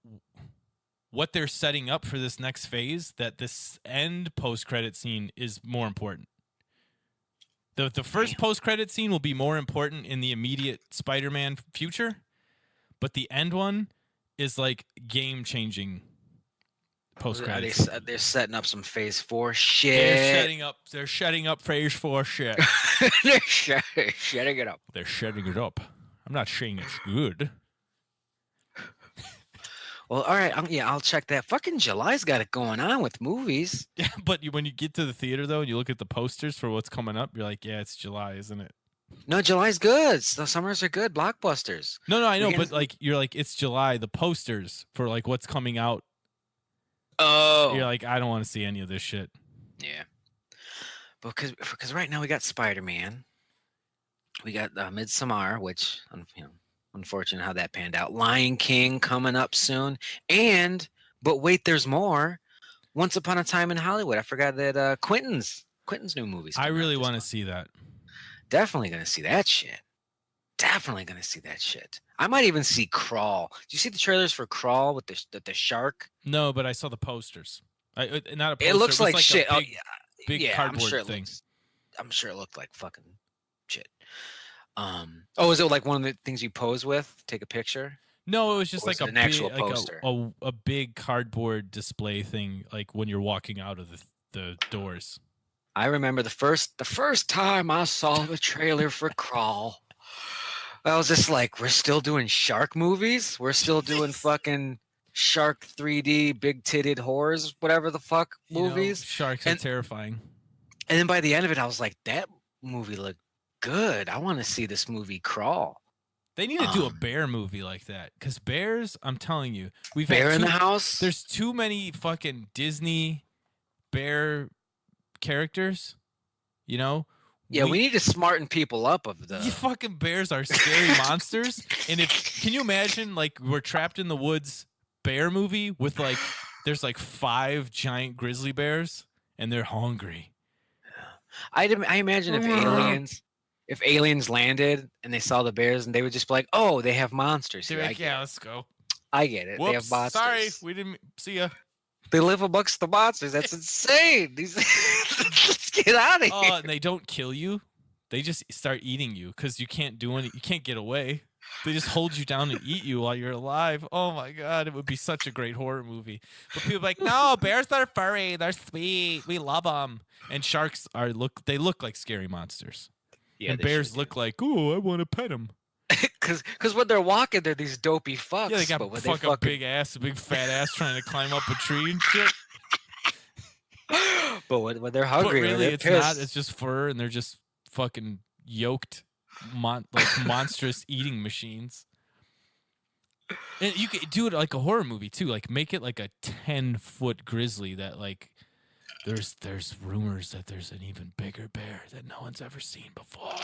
what they're setting up for this next phase, that this end post-credit scene is more important. The first post-credit scene will be more important in the immediate Spider-Man future, but the end one is like game-changing post-credits. They're setting up some Phase 4 shit. They're setting up Phase 4 shit. They're shutting it up. They're setting it up. I'm not saying it's good. Well, all right. I'll check that. Fucking July's got it going on with movies. Yeah, but when you get to the theater though, and you look at the posters for what's coming up, you're like, yeah, it's July, isn't it? No, July's good. The summers are good. Blockbusters. No, I know, but like you're like, it's July. The posters for like what's coming out. Oh, You're like, I don't want to see any of this shit. yeah. Because right now we got Spider-Man. We got Midsommar, which unfortunate how that panned out. Lion King coming up soon, but wait, there's more. Once Upon a Time in Hollywood. I forgot that Quentin's new movies. I really want to see that. Definitely gonna see that shit. Definitely gonna see that shit. I might even see Crawl. Did you see the trailers for Crawl with the shark? No, but I saw the posters. Not a poster. It looks like shit. A big cardboard I'm sure thing. I'm sure it looked like fucking shit. Is it like one of the things you pose with? Take a picture? No, it was just Or like was it an actual poster? a big cardboard display thing, like when you're walking out of the doors. I remember the first time I saw the trailer for Crawl. I was just like, we're still doing shark movies? We're still doing fucking shark 3D big titted whores, whatever the fuck movies. Sharks are terrifying. And then by the end of it, I was like, that movie looked good. I want to see this movie Crawl. They need to do a bear movie like that, because bears, I'm telling you, we've Bear had in the House. There's too many fucking Disney bear characters, you know. Yeah, we need to smarten people up of the. You fucking bears are scary monsters, and can you imagine, like, we're trapped in the woods bear movie with like there's like 5 giant grizzly bears and they're hungry. I imagine if aliens landed and they saw the bears and they would just be like, oh, they have monsters here. They're like, yeah, let's go. I get it. Whoops, they have monsters. sorry, we didn't see ya. They live amongst the monsters. That's insane. Let's get out of here. And they don't kill you. They just start eating you because you can't do any. You can't get away. They just hold you down and eat you while you're alive. Oh my god, it would be such a great horror movie. But people are like, no, bears are furry. They're sweet. We love them. And sharks they look like scary monsters. Yeah, And they should bears do. look like, oh, I want to pet them. Because when they're walking, they're these dopey fucks. Yeah, they but got when fucking big ass, a big fat ass trying to climb up a tree and shit. but when they're But hungry, or really, they're it's pissed. not. It's just fur, and they're just fucking yoked, like monstrous eating machines. And you could do it like a horror movie too. Like make it like a 10-foot grizzly that like there's rumors that there's an even bigger bear that no one's ever seen before.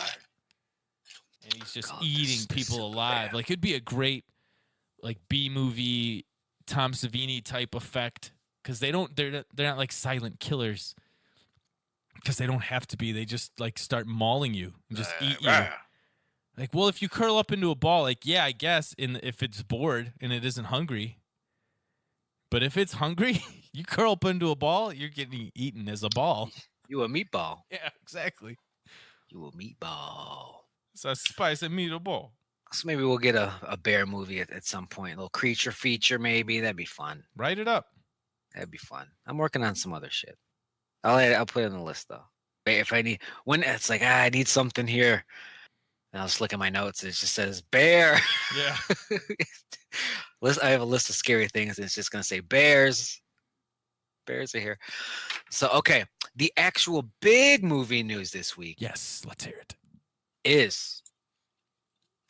And he's just eating people alive. Like it'd be a great like B movie Tom Savini type effect because they're not like silent killers because they don't have to be. They just like start mauling you and just eat you. Like, well, if you curl up into a ball, like, yeah, I guess if it's bored and it isn't hungry. But if it's hungry, you curl up into a ball, you're getting eaten as a ball. You a meatball. Yeah, exactly. You a meatball. It's a spicy meatball. So maybe we'll get a bear movie at some point. A little creature feature, maybe. That'd be fun. Write it up. That'd be fun. I'm working on some other shit. I'll put it on the list, though. If I need... When it's like, I need something here. And I'll just look at my notes. And it just says, bear. Yeah. I have a list of scary things. And it's just going to say, bears. Bears are here. So, okay. The actual big movie news this week. Yes, let's hear it. Is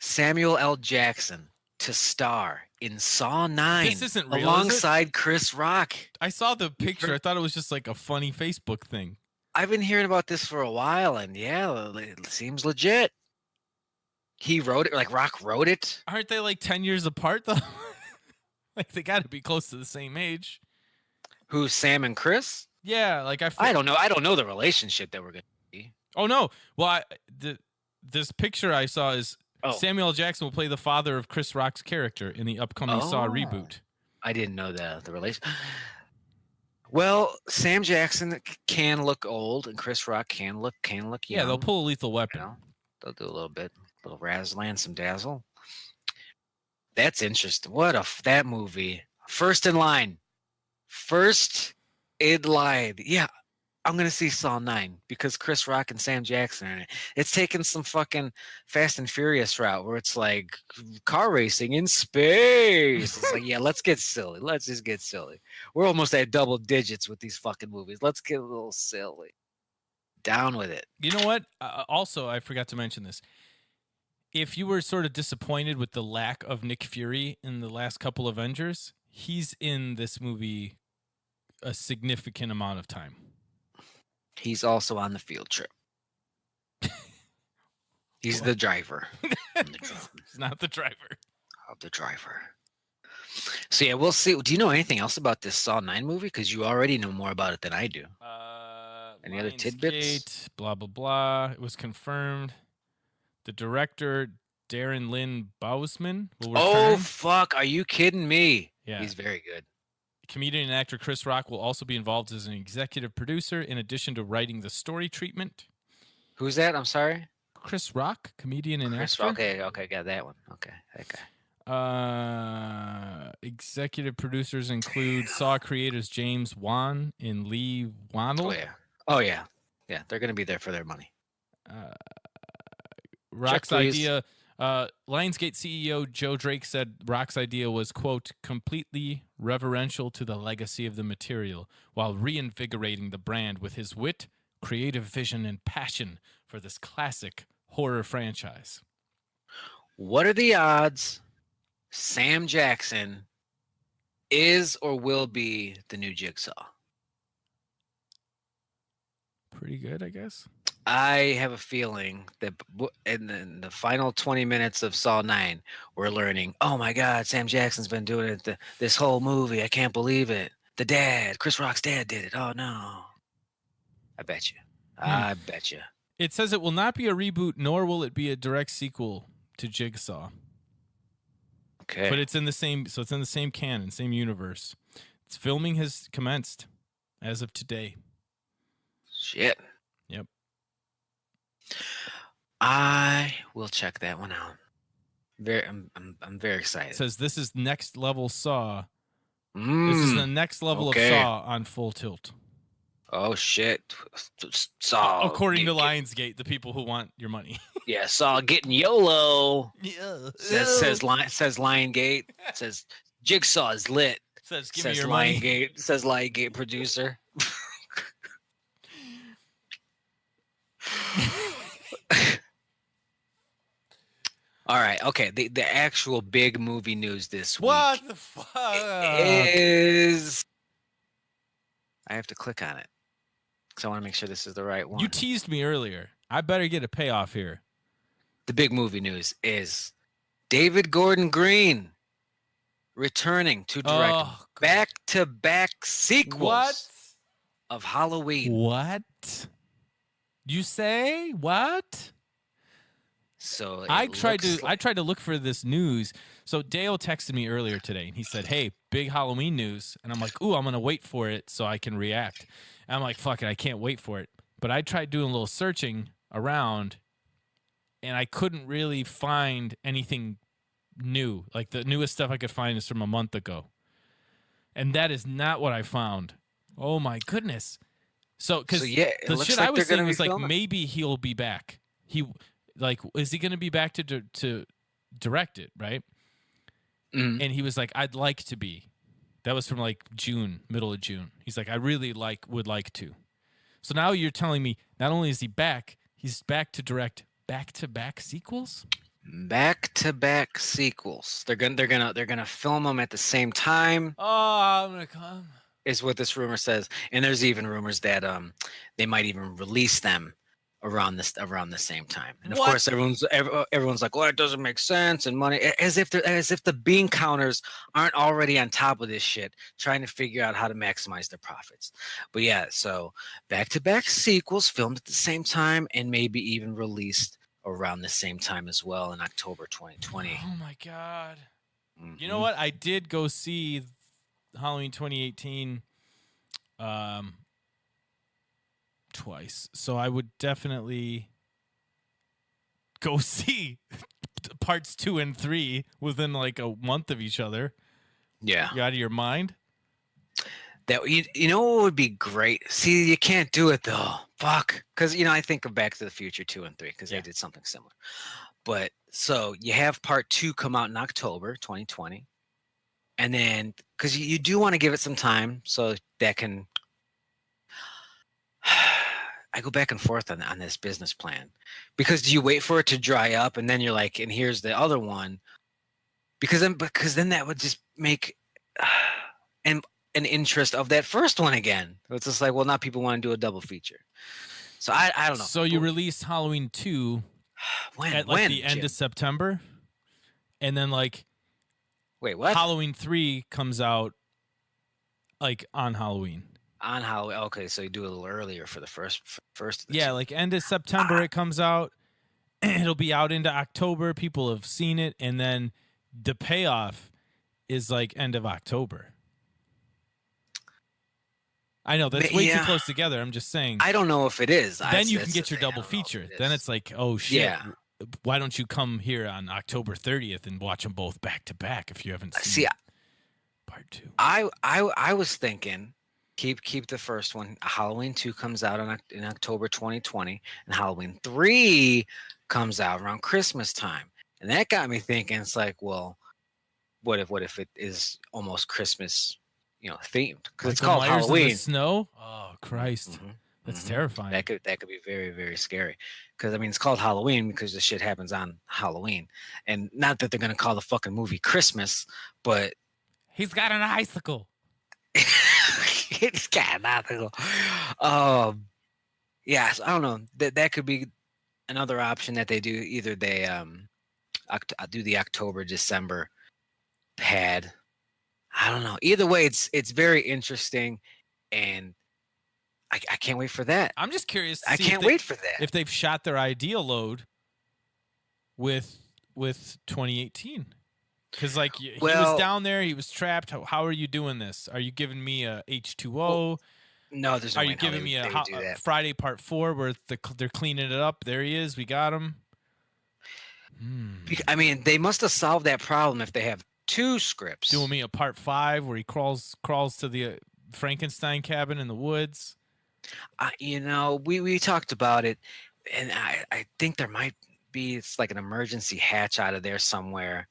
Samuel L. Jackson to star in Saw 9 This isn't real, alongside Chris Rock. I saw the picture. I thought it was just like a funny Facebook thing. I've been hearing about this for a while, and yeah, it seems legit. He wrote it, like Rock wrote it. Aren't they like 10 years apart though? Like they got to be close to the same age. Who's Sam and Chris? Yeah, like I don't know. I don't know the relationship that we're gonna see. Oh no. Well, this picture I saw is Samuel L. Jackson will play the father of Chris Rock's character in the upcoming Saw reboot. I didn't know the relation. Well, Sam Jackson can look old, and Chris Rock can look young. Yeah, they'll pull a Lethal Weapon. You know? They'll do a little bit, little razzle and some dazzle. That's interesting. What that movie? First in line. Yeah, I'm gonna see Saw 9 because Chris Rock and Sam Jackson are in it. It's taking some fucking Fast and Furious route where it's like car racing in space. It's like, yeah, let's get silly. Let's just get silly. We're almost at double digits with these fucking movies. Let's get a little silly. Down with it. You know what? Also, I forgot to mention this. If you were sort of disappointed with the lack of Nick Fury in the last couple Avengers, he's in this movie a significant amount of time. He's also on the field trip. He's the driver. He's not the driver. Of the driver. So yeah, we'll see. Do you know anything else about this Saw 9 movie? Because you already know more about it than I do. Any other tidbits? Blah, blah, blah. It was confirmed. The director, Darren Lynn Bousman, will return. Oh, fuck. Are you kidding me? Yeah. He's very good. Comedian and actor Chris Rock will also be involved as an executive producer in addition to writing the story treatment. Who's that? I'm sorry? Chris Rock, comedian and actor. Okay, got that one. Okay, that guy. Executive producers include Saw creators James Wan and Lee Wannell. Oh yeah. Yeah, they're going to be there for their money. Rock's idea... Lionsgate CEO Joe Drake said Rock's idea was, quote, completely reverential to the legacy of the material while reinvigorating the brand with his wit, creative vision, and passion for this classic horror franchise. What are the odds Sam Jackson is or will be the new Jigsaw? Pretty good, I guess. I have a feeling that in the final 20 minutes of Saw 9, we're learning, oh my God, Sam Jackson's been doing it this whole movie. I can't believe it. Chris Rock's dad did it. Oh no. I bet you. I bet you. It says it will not be a reboot, nor will it be a direct sequel to Jigsaw. Okay. But it's in the same canon, same universe. Its filming has commenced as of today. Shit. Yep. I will check that one out. I'm very It excited. says this is next level Saw. This is the Mm, next level of okay. Saw on Full Tilt. Oh shit. Saw According to Lionsgate, the people who want your money. yeah, Saw getting YOLO. Yeah. Says Lion Gate. Says Jigsaw is lit. Says give me your money. Says Lion Gate producer. All right, okay. The actual big movie news this What week the fuck? is I have to click on it because I want to make sure this is the right one. You teased me earlier. I better get a payoff here. The big movie news is David Gordon Green returning to direct back-to-back sequels What? of Halloween. What? You say what? So I tried to look for this news. So Dale texted me earlier today and he said, "Hey, big Halloween news." And I'm like, "Ooh, I'm going to wait for it so I can react." And I'm like, "Fuck it, I can't wait for it." But I tried doing a little searching around and I couldn't really find anything new. Like the newest stuff I could find is from a month ago. And that is not what I found. Oh my goodness. So cuz yeah, it the looks shit like I was they're saying gonna be was like filming. maybe he'll be back. Is he going to be back to direct it, right? Mhm. And he was like, "I'd like to be." That was from like June, middle of June. He's like, "I really would like to." So now you're telling me not only is he back, he's back to direct back-to-back sequels? Back-to-back sequels. They're gonna film them at the same time. Oh, I'm gonna come. Is what this rumor says, and there's even rumors that they might even release them around the same time. And of What? course, everyone's like, "Well, it doesn't make sense," and money, as if the bean counters aren't already on top of this shit, trying to figure out how to maximize their profits. But yeah, so back-to-back sequels filmed at the same time, and maybe even released around the same time as well in October 2020. Oh my god. You know Mhm. what? I did go see Halloween 2018 twice. So I would definitely go see parts 2 and 3 within like a month of each other. Yeah. You out of your mind? That you know what would be great? See, you can't do it though. Fuck. Because I think of Back to the Future 2 and 3 because Yeah. they did something similar. But so you have part 2 come out in October 2020, and then because you do want to give it some time so that can. I go back and forth on this business plan because do you wait for it to dry up and then you're like, and here's the other one, because then that would just make an interest of that first one again. It's just like, well, now people want to do a double feature. So I don't know. So you released Halloween 2 at like the end Jim? of September, and then like Wait, what? Halloween 3 comes out like on Halloween. On Halloween. Okay, so you do it a little earlier for the first of the Yeah, two. like end of September it comes out. It'll be out into October. People have seen it, and then the payoff is like end of October. I know that's way too close together. I'm just saying. I don't know if it is. Then you can get your double feature. Then it's like, oh shit. Yeah. Why don't you come here on October 30th and watch them both back to back if you haven't seen part 2? I was thinking keep the first one. Halloween 2 comes out in October 2020, and Halloween 3 comes out around Christmas time. And that got me thinking. It's like, well, what if it is almost Christmas, themed? Because like it's called Myers Halloween. In the snow. Oh Christ, that's terrifying. That could be very, very scary. Because it's called Halloween because the shit happens on Halloween, and not that they're gonna call the fucking movie Christmas, but he's got an icicle. it's got nothing. Yeah, so I don't know. That could be another option that they do. Either they do the October December pad. I don't know. Either way, it's very interesting, and I can't wait for that. I'm just curious. I can't wait for that. If they've shot their idea load with 2018. Because he was down there, he was trapped. How are you doing this? Are you giving me a H2O? No, there's no Are way you giving me a that. Friday Part 4 where they're cleaning it up? There he is. We got him. I mean, they must have solved that problem if they have two scripts. Doing me a part 5 where he crawls to the Frankenstein cabin in the woods. We talked about it, and I think there might be it's like an emergency hatch out of there somewhere,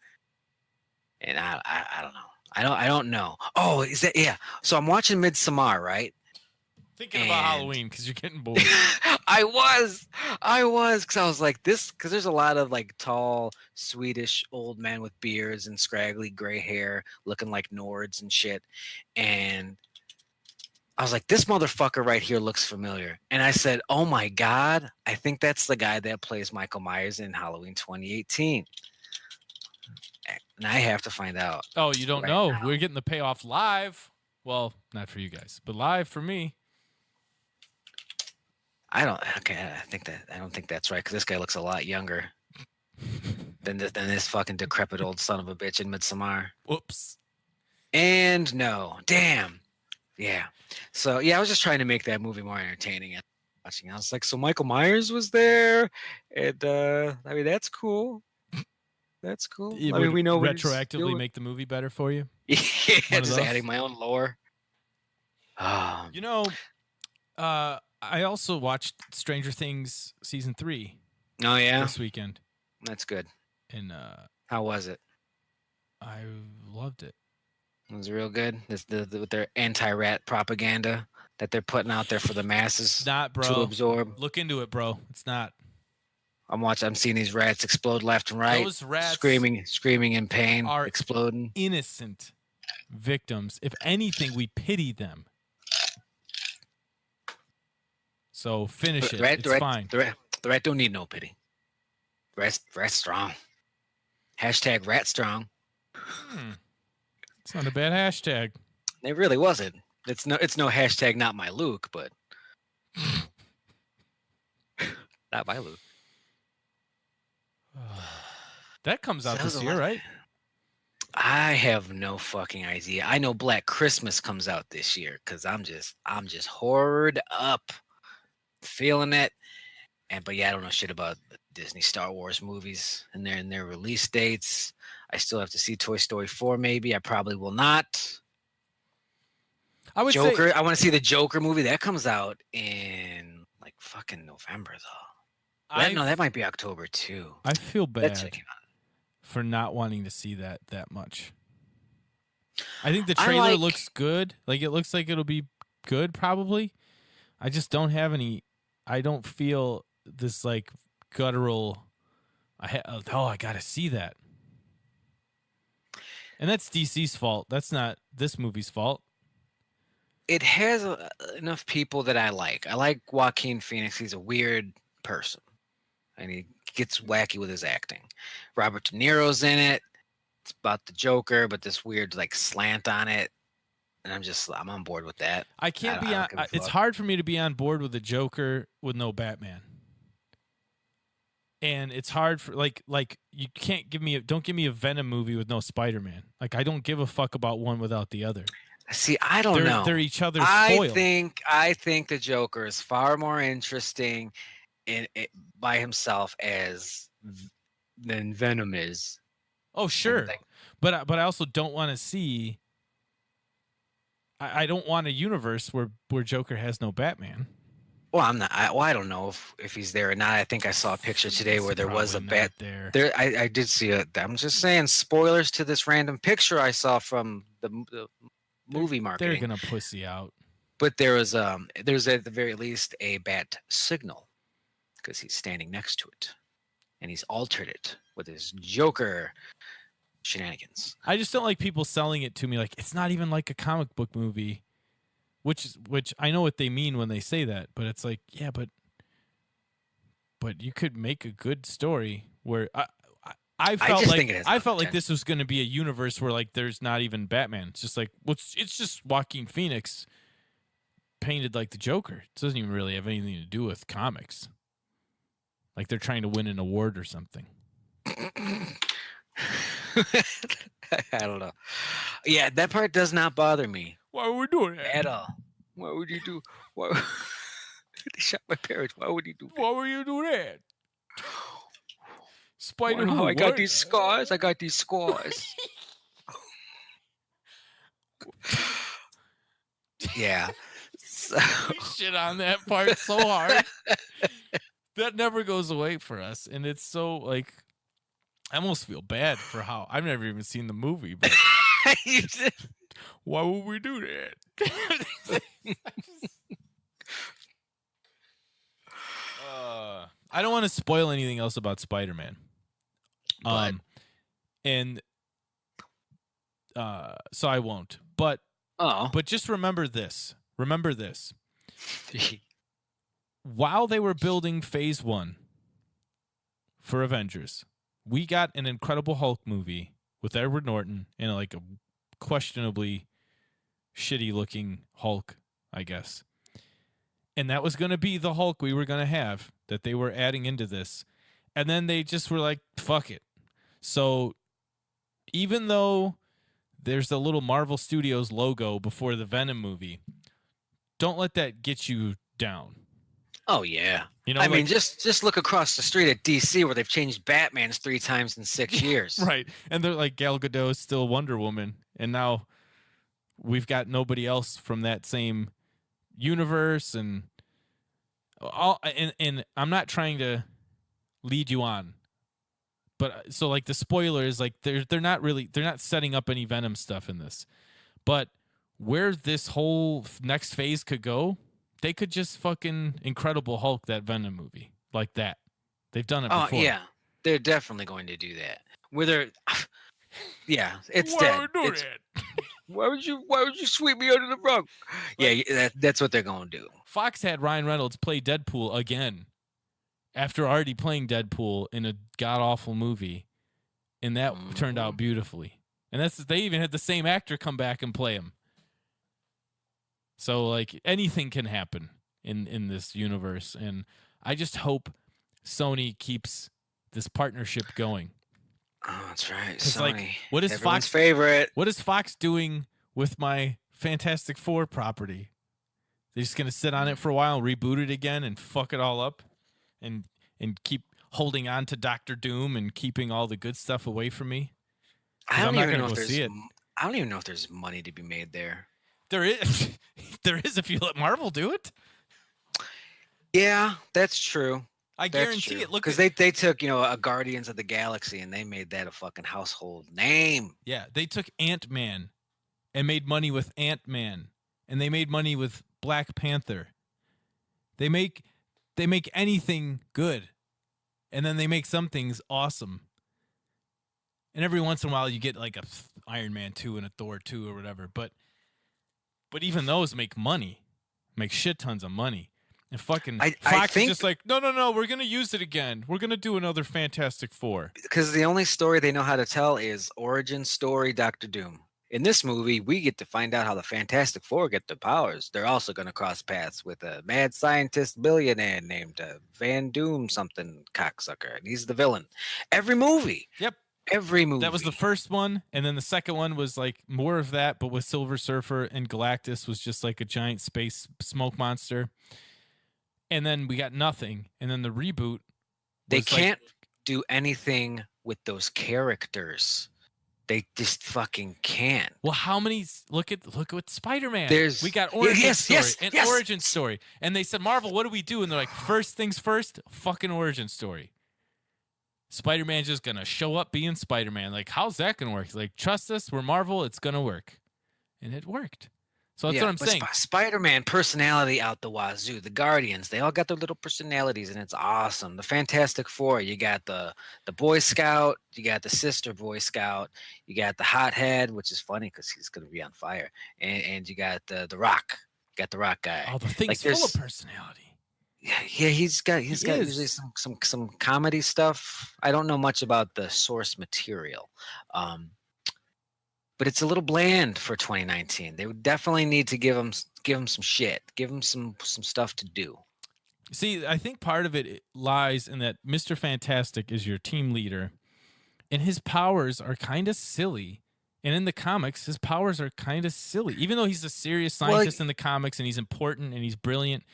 and I don't know. I don't know. Oh, is that yeah? So I'm watching Midsommar, right? Thinking about Halloween because you're getting bored. I was, because I was like this, because there's a lot of like tall Swedish old men with beards and scraggly gray hair, looking like Nords and shit, and I was like, this motherfucker right here looks familiar, and I said, oh my god, I think that's the guy that plays Michael Myers in Halloween 2018, and I have to find out. Oh, you don't right know? now. We're getting the payoff live. Well, not for you guys, but live for me. I don't think that's right, because this guy looks a lot younger than this fucking decrepit old son of a bitch in Midsommar. Whoops. And no, damn, yeah. So yeah, I was just trying to make that movie more entertaining. And watching, I was like, so Michael Myers was there, and I mean that's cool. That's cool. It I would mean, we know what he's retroactively doing. make the movie better for you. Yeah, One of just those? adding my own lore. You know, I also watched Stranger Things season 3 Oh yeah, this weekend, that's good. and How was it? I loved it. It was real good. With their anti-rat propaganda that they're putting out there for the masses Not, to bro. absorb. Look into it, bro. It's not. I'm seeing these rats explode left and right. Those rats screaming in pain, are exploding. innocent victims. If anything, we pity them. So finish it. It's fine. The rat don't need no pity. Rat's strong. Hashtag rat strong. It's not a bad hashtag. It really wasn't. It's no hashtag not my Luke, but not my Luke. That comes out this year, right? I have no fucking idea. I know Black Christmas comes out this year because I'm just horrored up, feeling it. But yeah, I don't know shit about Disney Star Wars movies and their release dates. I still have to see Toy Story 4. Maybe I probably will not. I would Joker. say I want to see the Joker movie that comes out in like fucking November though. No, that might be October too. I feel bad That's for not wanting to see that much. I think the trailer looks good. Like it looks like it'll be good probably. I just don't have any. I don't feel this like guttural. I gotta see that. And that's DC's fault. That's not this movie's fault. It has enough people that I like. I like Joaquin Phoenix. He's a weird person, and he gets wacky with his acting. Robert De Niro's in it. It's about the Joker, but this weird like slant on it, and I'm on board with that. I can't be on. It's hard for me to be on board with the Joker with no Batman. And it's hard for like you can't don't give me a Venom movie with no Spiderman. Like I don't give a fuck about one without the other. See, I don't know. They're each other's foil. I think the Joker is far more interesting by himself than Venom is. Oh sure, but I also don't want to see. I don't want a universe where Joker has no Batman. Well, I'm not. I don't know if he's there or not. I think I saw a picture today where there was a bat there. I did see it. I'm just saying, spoilers to this random picture I saw from the movie marketing. They're gonna pussy out. But there's at the very least a bat signal because he's standing next to it, and he's altered it with his Joker shenanigans. I just don't like people selling it to me like it's not even like a comic book movie. Which I know what they mean when they say that, but it's like, yeah, but you could make a good story where I felt like this was going to be a universe where like there's not even Batman. It's just like it's just Joaquin Phoenix painted like the Joker. It doesn't even really have anything to do with comics. Like they're trying to win an award or something. I don't know. Yeah, that part does not bother me. Why would we do that? At all. Why would you do? Why? They shot my parents. Why would you do that? Why would you do that? Spider Wanna know who? how I got What? these scars? I got these scars. Yeah. So, We shit on that part so hard. That never goes away for us, and it's so like I almost feel bad for how I've never even seen the movie, but why would we do that? I don't want to spoil anything else about Spider-Man. But- And so I won't. But oh. just remember this. Remember this. While they were building Phase 1 for Avengers, we got an Incredible Hulk movie with Edward Norton and like a questionably shitty looking Hulk, I guess. And that was going to be the Hulk we were going to have that they were adding into this. And then they just were like, fuck it. So even though there's the little Marvel Studios logo before the Venom movie, don't let that get you down. Oh yeah. You know, I mean, just look across the street at DC where they've changed Batman's 3 times in 6 years. Right. And they're like, Gal Gadot is still Wonder Woman. And now we've got nobody else from that same universe. And I'm not trying to lead you on. But so like the spoiler is like they're not setting up any Venom stuff in this. But where this whole next phase could go, they could just fucking Incredible Hulk that Venom movie like that. They've done it before. Oh yeah, they're definitely going to do that. Whether, yeah, it's Why dead. would we do It's- that? Why would you sweep me under the rug? Yeah, that's what they're going to do. Fox had Ryan Reynolds play Deadpool again after already playing Deadpool in a god awful movie, and that turned out beautifully. And they even had the same actor come back and play him. So like anything can happen in this universe, and I just hope Sony keeps this partnership going. Oh, that's right. 'Cause, Sony. like, what is Everyone's Fox- favorite? What is Fox doing with my Fantastic Four property? They're just gonna sit on it for a while, reboot it again, and fuck it all up, and keep holding on to Doctor Doom and keeping all the good stuff away from me. I don't I'm not even gonna know if go there's. see it. I don't even know if there's money to be made there. There is, there is if you let Marvel do it. Yeah, that's true. I guarantee it. Look, because they took a Guardians of the Galaxy and they made that a fucking household name. yeah, they took Ant-Man and made money with Ant-Man, and they made money with Black Panther. They make anything good, and then they make some things awesome. And every once in a while, you get like a Iron Man 2 and a Thor 2 or whatever. But even those make money, make shit tons of money. And fucking Fox is just like, no, we're going to use it again. We're going to do another Fantastic Four. Because the only story they know how to tell is origin story Doctor Doom. In this movie, we get to find out how the Fantastic Four get their powers. They're also going to cross paths with a mad scientist billionaire named Van Doom something cocksucker. And he's the villain. Every movie. Yep. Every movie. That was the first one, and then the second one was like more of that, but with Silver Surfer, and Galactus was just like a giant space smoke monster. And then we got nothing, and then the reboot. They can't do anything with those characters. They just fucking can't. Well, how many? Look at what Spider-Man. We got origin story, and they said, Marvel, what do we do? And they're like, first things first, fucking origin story. Spider-Man's just gonna show up being Spider-Man. Like, how's that gonna work? Like, trust us, we're Marvel, it's gonna work, and it worked. So that's what I'm saying. Spider-Man personality out the wazoo. The Guardians, they all got their little personalities, and it's awesome. The Fantastic Four, you got the Boy Scout, you got the Sister Boy Scout, you got the Hothead, which is funny because he's gonna be on fire, and you got the Rock. You got the Rock guy. Oh, the thing's full of personality. Yeah, he's got usually some comedy stuff. I don't know much about the source material, but it's a little bland for 2019. They would definitely need to give him some shit, give him some stuff to do. See, I think part of it lies in that Mr. Fantastic is your team leader, and his powers are kind of silly. And in the comics, his powers are kind of silly, even though he's a serious scientist in the comics and he's important and he's brilliant.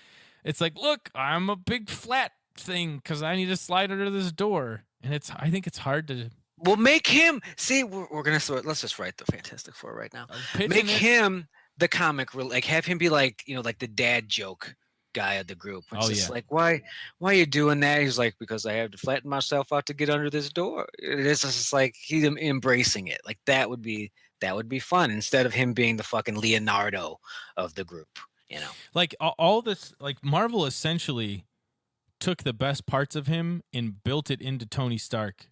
It's like, look, I'm a big flat thing because I need to slide under this door. And I think it's hard to Well, make him see. We're gonna sort. Let's just write the Fantastic Four right now. Make pitching it. him the comic, like have him be like like the dad joke guy of the group. It's Oh, just yeah. like why are you doing that? He's like because I have to flatten myself out to get under this door. It's just like he's embracing it. Like that would be fun instead of him being the fucking Leonardo of the group. Like all this, like Marvel essentially took the best parts of him and built it into Tony Stark.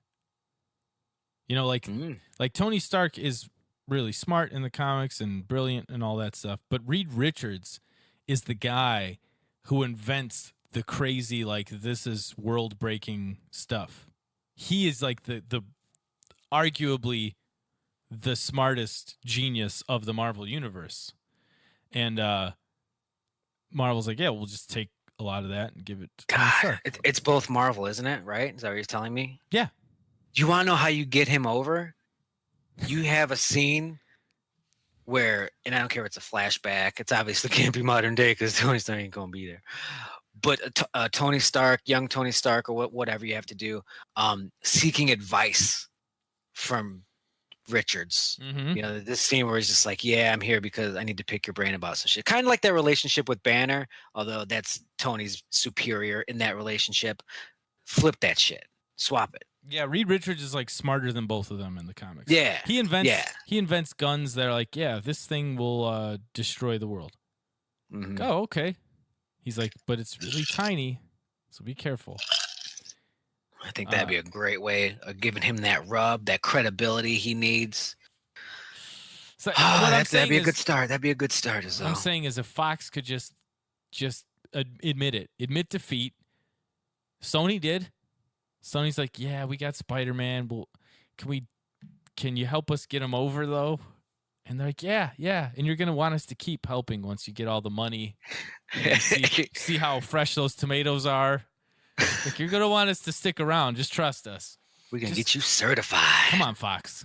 Like Tony Stark is really smart in the comics and brilliant and all that stuff, but Reed Richards is the guy who invents the crazy, like, this is world breaking stuff. He is like the arguably the smartest genius of the Marvel universe. And Marvel's like, yeah, we'll just take a lot of that and give it to Tony Stark. It's both Marvel, isn't it? Right? Is that what you're telling me? Yeah. Do you want to know how you get him over? You have a scene where, and I don't care if it's a flashback. It's obviously can't be modern day because Tony Stark ain't gonna be there. But Tony Stark, young Tony Stark, or whatever you have to do, seeking advice from Richards. Mm-hmm. This scene where he's just like, yeah, I'm here because I need to pick your brain about some shit. Kind of like that relationship with Banner, although that's Tony's superior in that relationship. Flip that shit. Swap it. Yeah, Reed Richards is like smarter than both of them in the comics. Yeah. He invents guns that are like, yeah, this thing will destroy the world. Mm-hmm. Oh, okay. He's like, but it's really tiny, so be careful. I think that'd be a great way of giving him that rub, that credibility he needs. So that'd be a good start. That'd be a good start as well. What I'm saying is if Fox could just admit defeat. Sony did. Sony's like, yeah, we got Spider-Man. Well, can you help us get him over though? And they're like, yeah. And you're gonna want us to keep helping once you get all the money. And see how fresh those tomatoes are. Like, you're gonna want us to stick around. Just trust us. We're gonna get you certified. Come on, Fox.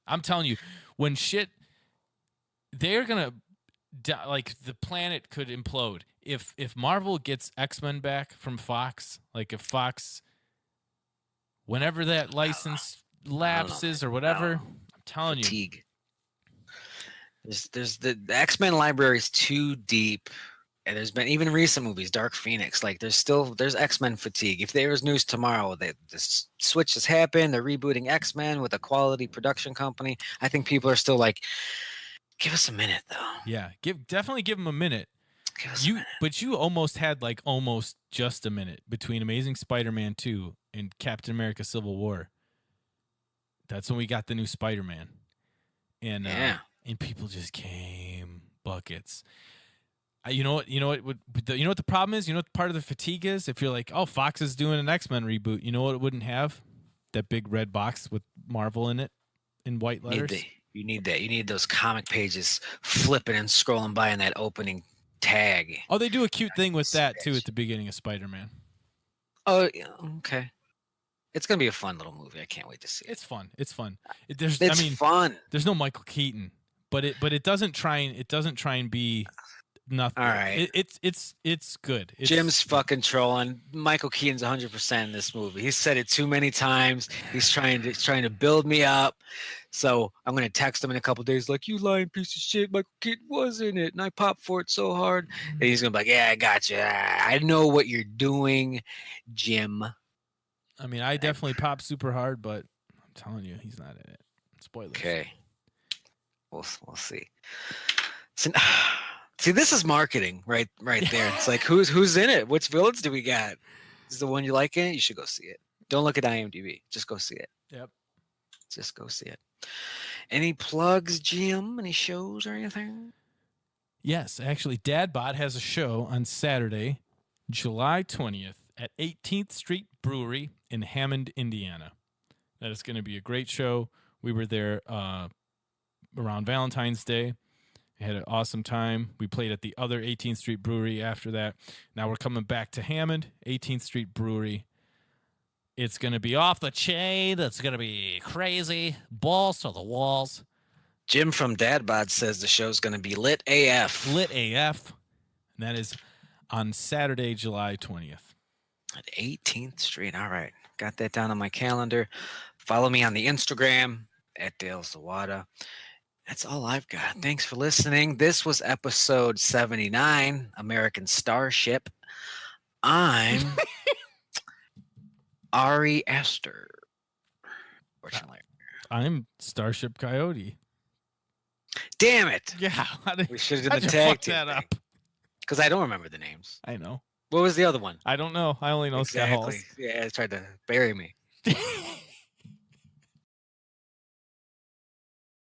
I'm telling you, when they're gonna like the planet could implode if Marvel gets X-Men back from Fox. Like if Fox, whenever that license lapses or whatever, I'm telling you, there's the X-Men library is too deep. And there's been even recent movies, Dark Phoenix. Like there's X-Men fatigue. If there was news tomorrow that this switch has happened, they're rebooting X-Men with a quality production company. I think people are still like, give us a minute though. Yeah, definitely give them a minute. Give us a minute. But you almost had like almost just a minute between Amazing Spider-Man 2 and Captain America: Civil War. That's when we got the new Spider-Man, and people just came buckets. You know what the problem is? You know what part of the fatigue is? If you're like, oh, Fox is doing an X-Men reboot, you know what it wouldn't have? That big red box with Marvel in it in white letters. You need that. You need those comic pages flipping and scrolling by in that opening tag. Oh, they do a cute thing with that too at the beginning of Spider-Man. Oh, okay. It's gonna be a fun little movie. I can't wait to see it. It's fun. It's fun. Fun. There's no Michael Keaton, but it doesn't try and be nothing. All right. It's good. Jim's fucking trolling. Michael Keaton's 100% in this movie. He's said it too many times. He's trying to build me up. So I'm gonna text him in a couple days, like, you lying piece of shit. Michael Keaton was in it, and I popped for it so hard. And he's gonna be like, yeah, I got you. I know what you're doing, Jim. I mean, I definitely popped super hard, but I'm telling you, he's not in it. Spoilers. Okay. We'll see. So, see, this is marketing right there. It's like, who's in it? Which villains do we got? Is the one you like in it? You should go see it. Don't look at IMDb. Just go see it. Yep. Just go see it. Any plugs, Jim? Any shows or anything? Yes, actually, Dadbot has a show on Saturday, July 20th at 18th Street Brewery in Hammond, Indiana. That is going to be a great show. We were there around Valentine's Day. We had an awesome time. We played at the other 18th Street Brewery after that. Now we're coming back to Hammond, 18th Street Brewery. It's going to be off the chain. It's going to be crazy. Balls to the walls. Jim from Dadbod says the show's going to be lit AF. Lit AF. And that is on Saturday, July 20th. At 18th Street. All right. Got that down on my calendar. Follow me on the Instagram at Dale Zawada. That's all I've got. Thanks for listening. This was episode 79, American Starship. I'm Ari Aster. Fortunately. I'm Starship Coyote. Damn it. Yeah. We should have done How'd the you tag fuck team that thing. up? Because I don't remember the names. I know. What was the other one? I don't know. I only know Scott Exactly. Halls. Yeah, it tried to bury me.